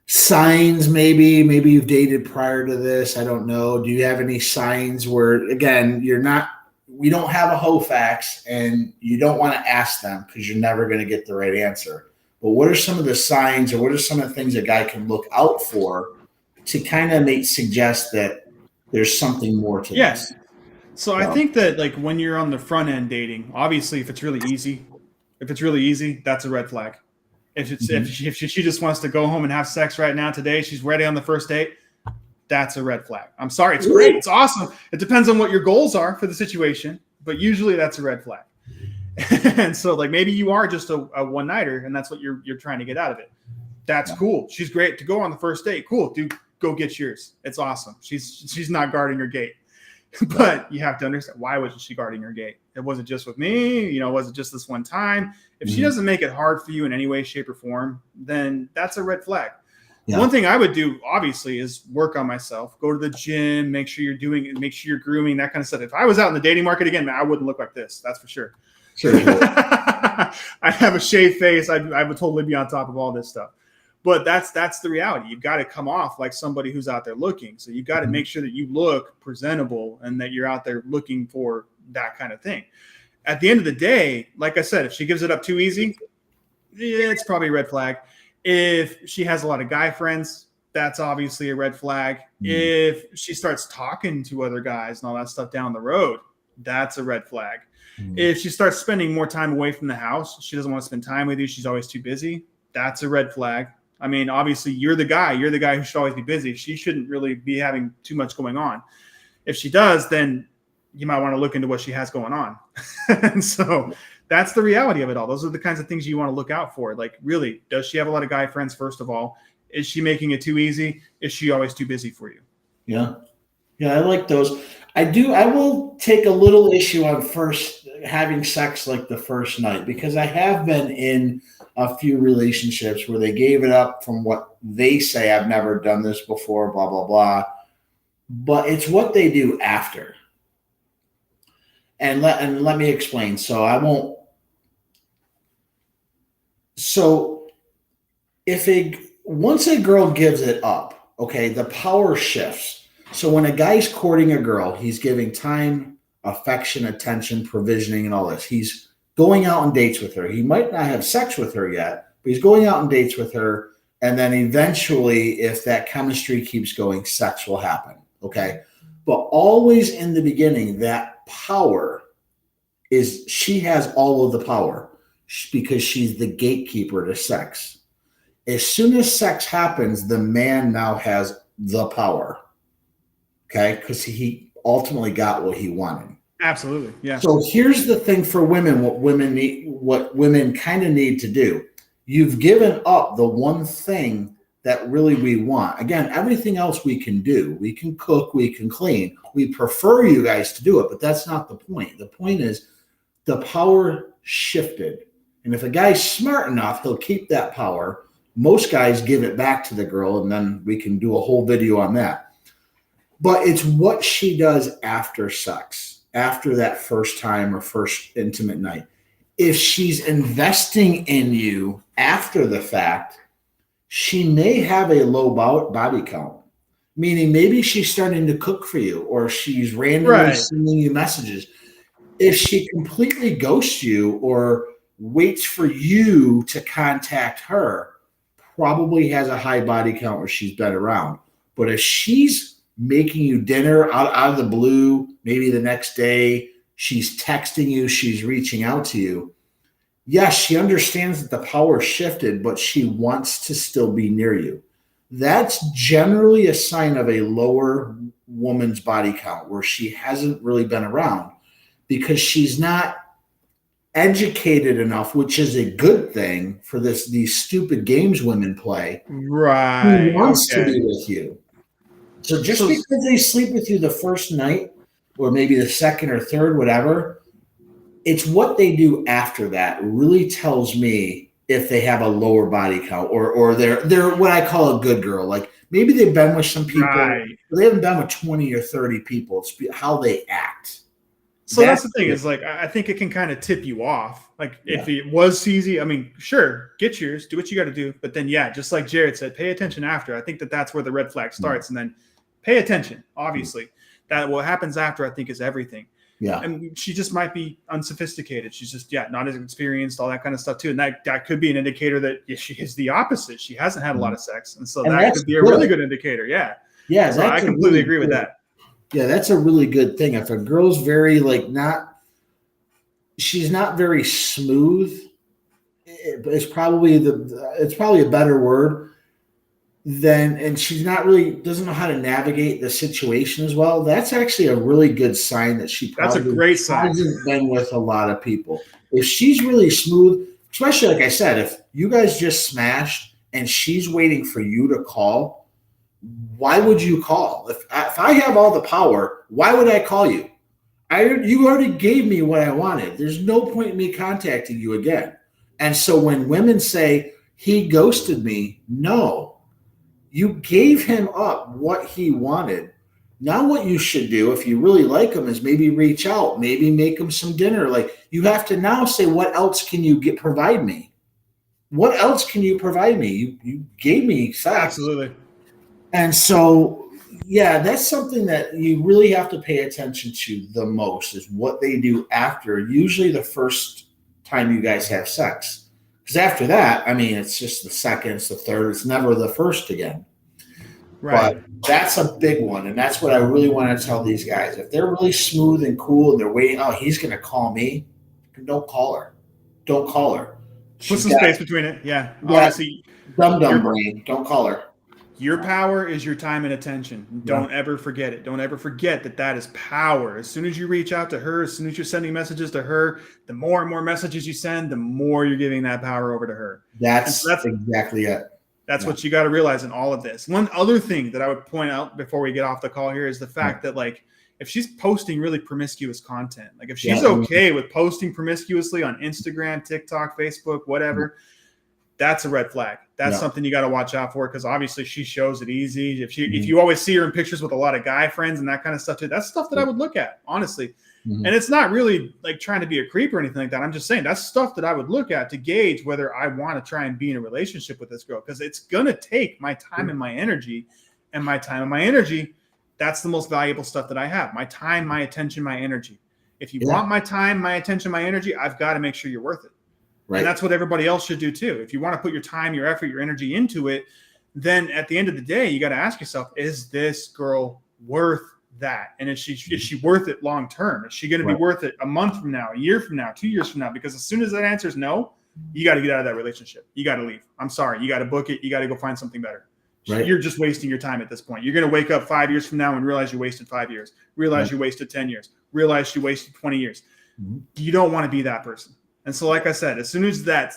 signs, maybe you've dated prior to this. I don't know. Do you have any signs where, again, we don't have a Hofax and you don't want to ask them because you're never going to get the right answer. But what are some of the signs, or what are some of the things a guy can look out for to kind of suggest that there's something more to this? So I think that like when you're on the front end dating, obviously if it's really easy, that's a red flag. If she just wants to go home and have sex right now today, she's ready on the first date, that's a red flag. I'm sorry, it's great, it's awesome. It depends on what your goals are for the situation, but usually that's a red flag. And so like maybe you are just a one-nighter and that's what you're trying to get out of it. That's cool. She's great to go on the first date. Cool, dude, go get yours. It's awesome. She's not guarding her gate. But you have to understand, why wasn't she guarding her gate? It wasn't just with me, was it just this one time? If she doesn't make it hard for you in any way, shape, or form, then that's a red flag. Yeah. One thing I would do, obviously, is work on myself. Go to the gym, make sure you're grooming, that kind of stuff. If I was out in the dating market again, man, I wouldn't look like this. That's for sure. Sure. I'd have a shaved face. I would totally be on top of all this stuff. But that's the reality. You've got to come off like somebody who's out there looking. So you've got to make sure that you look presentable and that you're out there looking for that kind of thing. At the end of the day, like I said, if she gives it up too easy, it's probably a red flag. If she has a lot of guy friends, that's obviously a red flag. If she starts talking to other guys and all that stuff down the road, that's a red flag. If she starts spending more time away from the house, she doesn't want to spend time with you, she's always too busy, that's a red flag. I mean, obviously, you're the guy who should always be busy. She shouldn't really be having too much going on. If she does, then you might want to look into what she has going on. And so that's the reality of it all. Those are the kinds of things you want to look out for. Like, really, does she have a lot of guy friends, first of all? Is she making it too easy? Is she always too busy for you? Yeah. Yeah, I like those. I will take a little issue on first having sex like the first night, because I have been in a few relationships where they gave it up from what they say, I've never done this before, blah, blah, blah. But it's what they do after. And let me explain. So once a girl gives it up, okay, the power shifts. So when a guy's courting a girl, he's giving time, affection, attention, provisioning, and all this. He's going out on dates with her. He might not have sex with her yet, But he's going out on dates with her. And then eventually, if that chemistry keeps going, sex will happen. Okay. But always in the beginning, that power is she has all of the power because she's the gatekeeper to sex. As soon as sex happens, the man now has the power. Okay. Because he ultimately got what he wanted. Absolutely. Yeah. So here's the thing for women, what women kind of need to do. You've given up the one thing that really we want. Again, everything else we can do. We can cook, we can clean. We prefer you guys to do it, but that's not the point. The point is the power shifted. And if a guy's smart enough, he'll keep that power. Most guys give it back to the girl, and then we can do a whole video on that. But it's what she does after sex, after that first time or first intimate night. If she's investing in you after the fact, she may have a low body count, meaning maybe she's starting to cook for you or she's randomly sending you messages. If she completely ghosts you or waits for you to contact her, probably has a high body count or she's been around. But if she's making you dinner out of the blue, maybe the next day, she's texting you, she's reaching out to you. Yes, she understands that the power shifted, but she wants to still be near you. That's generally a sign of a lower woman's body count where she hasn't really been around because she's not educated enough, which is a good thing for these stupid games women play. Right. Who wants to be with you? So just because they sleep with you the first night or maybe the second or third, whatever, it's what they do after that really tells me if they have a lower body count or they're what I call a good girl. Like maybe they've been with some people, but they haven't been with 20 or 30 people. It's how they act. So that's the thing is like, I think it can kind of tip you off. Like if it was CZ, I mean, sure, get yours, do what you got to do. But then, yeah, just like Jared said, pay attention after. I think that's where the red flag starts. And then pay attention, obviously. That what happens after, I think, is everything. Yeah. And she just might be unsophisticated. She's just, not as experienced, all that kind of stuff too. And that could be an indicator that she is the opposite. She hasn't had a lot of sex. And so that could be a really good indicator. Yeah. Yeah. So I completely agree with that. Yeah, that's a really good thing. If a girl's very she's not very smooth, it's probably a better word and she's not really doesn't know how to navigate the situation as well. That's actually a really good sign that she probably that's a great sign. Hasn't been with a lot of people. If she's really smooth, especially like I said, if you guys just smashed and she's waiting for you to call. Why would you call? If I have all the power, why would I call you? You already gave me what I wanted. There's no point in me contacting you again. And so when women say, he ghosted me, no. You gave him up what he wanted. Now what you should do, if you really like him, is maybe reach out, maybe make him some dinner. Like you have to now say, what else can you provide me? What else can you provide me? You gave me sex. Absolutely. And so, yeah, that's something that you really have to pay attention to the most is what they do after, usually the first time you guys have sex. Because after that, I mean, it's just the second, it's the third, it's never the first again. Right. But that's a big one. And that's what I really want to tell these guys. If they're really smooth and cool and they're waiting, he's going to call me, don't call her. Don't call her. Put some space between it. Yeah. Honestly. Dumb brain. Don't call her. Your power is your time and attention. Don't ever forget it. Don't ever forget that is power. As soon as you reach out to her, as soon as you're sending messages to her, the more and more messages you send, the more you're giving that power over to her. That's exactly it. That's what you got to realize in all of this. One other thing that I would point out before we get off the call here is the fact that, like, if she's posting really promiscuous content, like if she's okay with posting promiscuously on Instagram, TikTok, Facebook, whatever, that's a red flag. That's something you got to watch out for because obviously she shows it easy. If you always see her in pictures with a lot of guy friends and that kind of stuff too, that's stuff that I would look at, honestly. And it's not really like trying to be a creep or anything like that. I'm just saying that's stuff that I would look at to gauge whether I want to try and be in a relationship with this girl because it's going to take my time and my energy. And my time and my energy, that's the most valuable stuff that I have. My time, my attention, my energy. If you want my time, my attention, my energy, I've got to make sure you're worth it. Right. And that's what everybody else should do too. If you want to put your time, your effort, your energy into it, then at the end of the day, you got to ask yourself, is this girl worth that? And is she worth it long term? Is she going to be worth it a month from now, a year from now, 2 years from now? Because as soon as that answer is no, you got to get out of that relationship. You got to leave. I'm sorry. You got to book it. You got to go find something better. Right. You're just wasting your time at this point. You're going to wake up 5 years from now and realize you wasted 5 years, realize you wasted 10 years, realize you wasted 20 years. You don't want to be that person. And so, like I said, as soon as that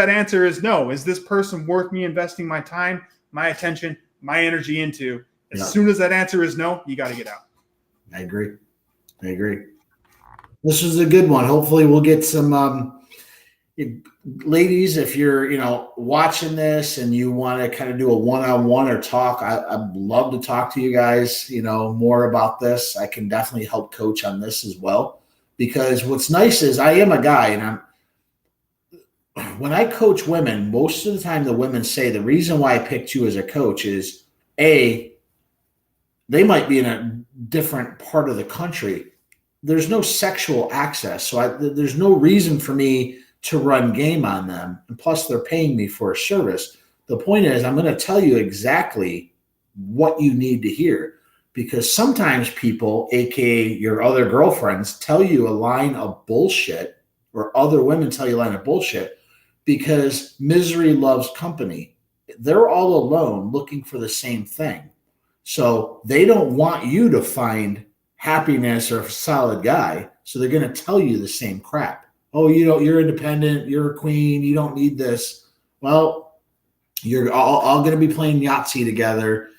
answer is no, is this person worth me investing my time, my attention, my energy into? As soon as that answer is no, you got to get out. I agree. This was a good one. Hopefully we'll get some ladies, if you're, watching this and you want to kind of do a one-on-one or talk, I'd love to talk to you guys, more about this. I can definitely help coach on this as well, because what's nice is I am a guy, and when I coach women, most of the time the women say the reason why I picked you as a coach is they might be in a different part of the country. There's no sexual access. So there's no reason for me to run game on them. And plus they're paying me for a service. The point is I'm going to tell you exactly what you need to hear, because sometimes people, AKA your other girlfriends, tell you a line of bullshit, or other women tell you a line of bullshit because misery loves company. They're all alone looking for the same thing. So they don't want you to find happiness or a solid guy. So they're going to tell you the same crap. Oh, you're independent. You're a queen. You don't need this. Well, you're all going to be playing Yahtzee together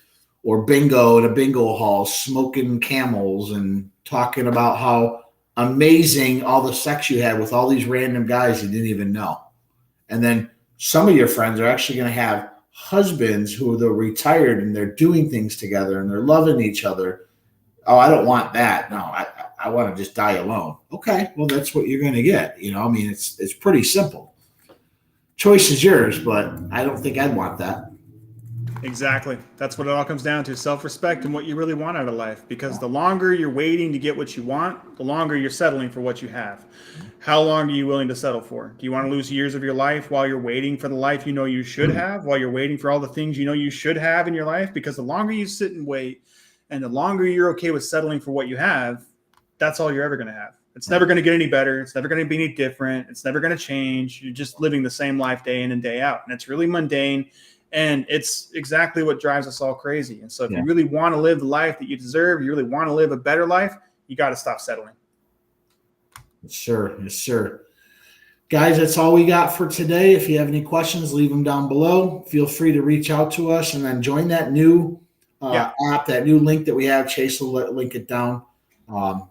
or bingo in a bingo hall, smoking Camels and talking about how amazing all the sex you had with all these random guys you didn't even know. And then some of your friends are actually going to have husbands who they're retired and they're doing things together and they're loving each other. Oh, I don't want that. No, I want to just die alone. Okay, well, that's what you're going to get. It's pretty simple. Choice is yours, but I don't think I'd want that. Exactly. That's what it all comes down to, self-respect and what you really want out of life. Because the longer you're waiting to get what you want, the longer you're settling for what you have. How long are you willing to settle for? Do you want to lose years of your life while you're waiting for the life you should have, while you're waiting for all the things you should have in your life? Because the longer you sit and wait and the longer you're okay with settling for what you have, that's all you're ever going to have. It's never going to get any better. It's never going to be any different. It's never going to change. You're just living the same life day in and day out. And it's really mundane. And it's exactly what drives us all crazy. And so if you really want to live the life that you deserve, you really want to live a better life, you got to stop settling. Yes, sir. Guys, that's all we got for today. If you have any questions, leave them down below. Feel free to reach out to us and then join that new app, that new link that we have. Chase will link it down.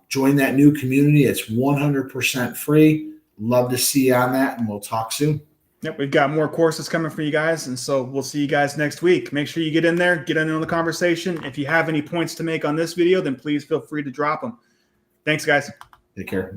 Join that new community. It's 100% free. Love to see you on that, and we'll talk soon. Yep, we've got more courses coming for you guys, and so we'll see you guys next week. Make sure you get in there, get in on the conversation. If you have any points to make on this video, then please feel free to drop them. Thanks, guys. Take care. Bye.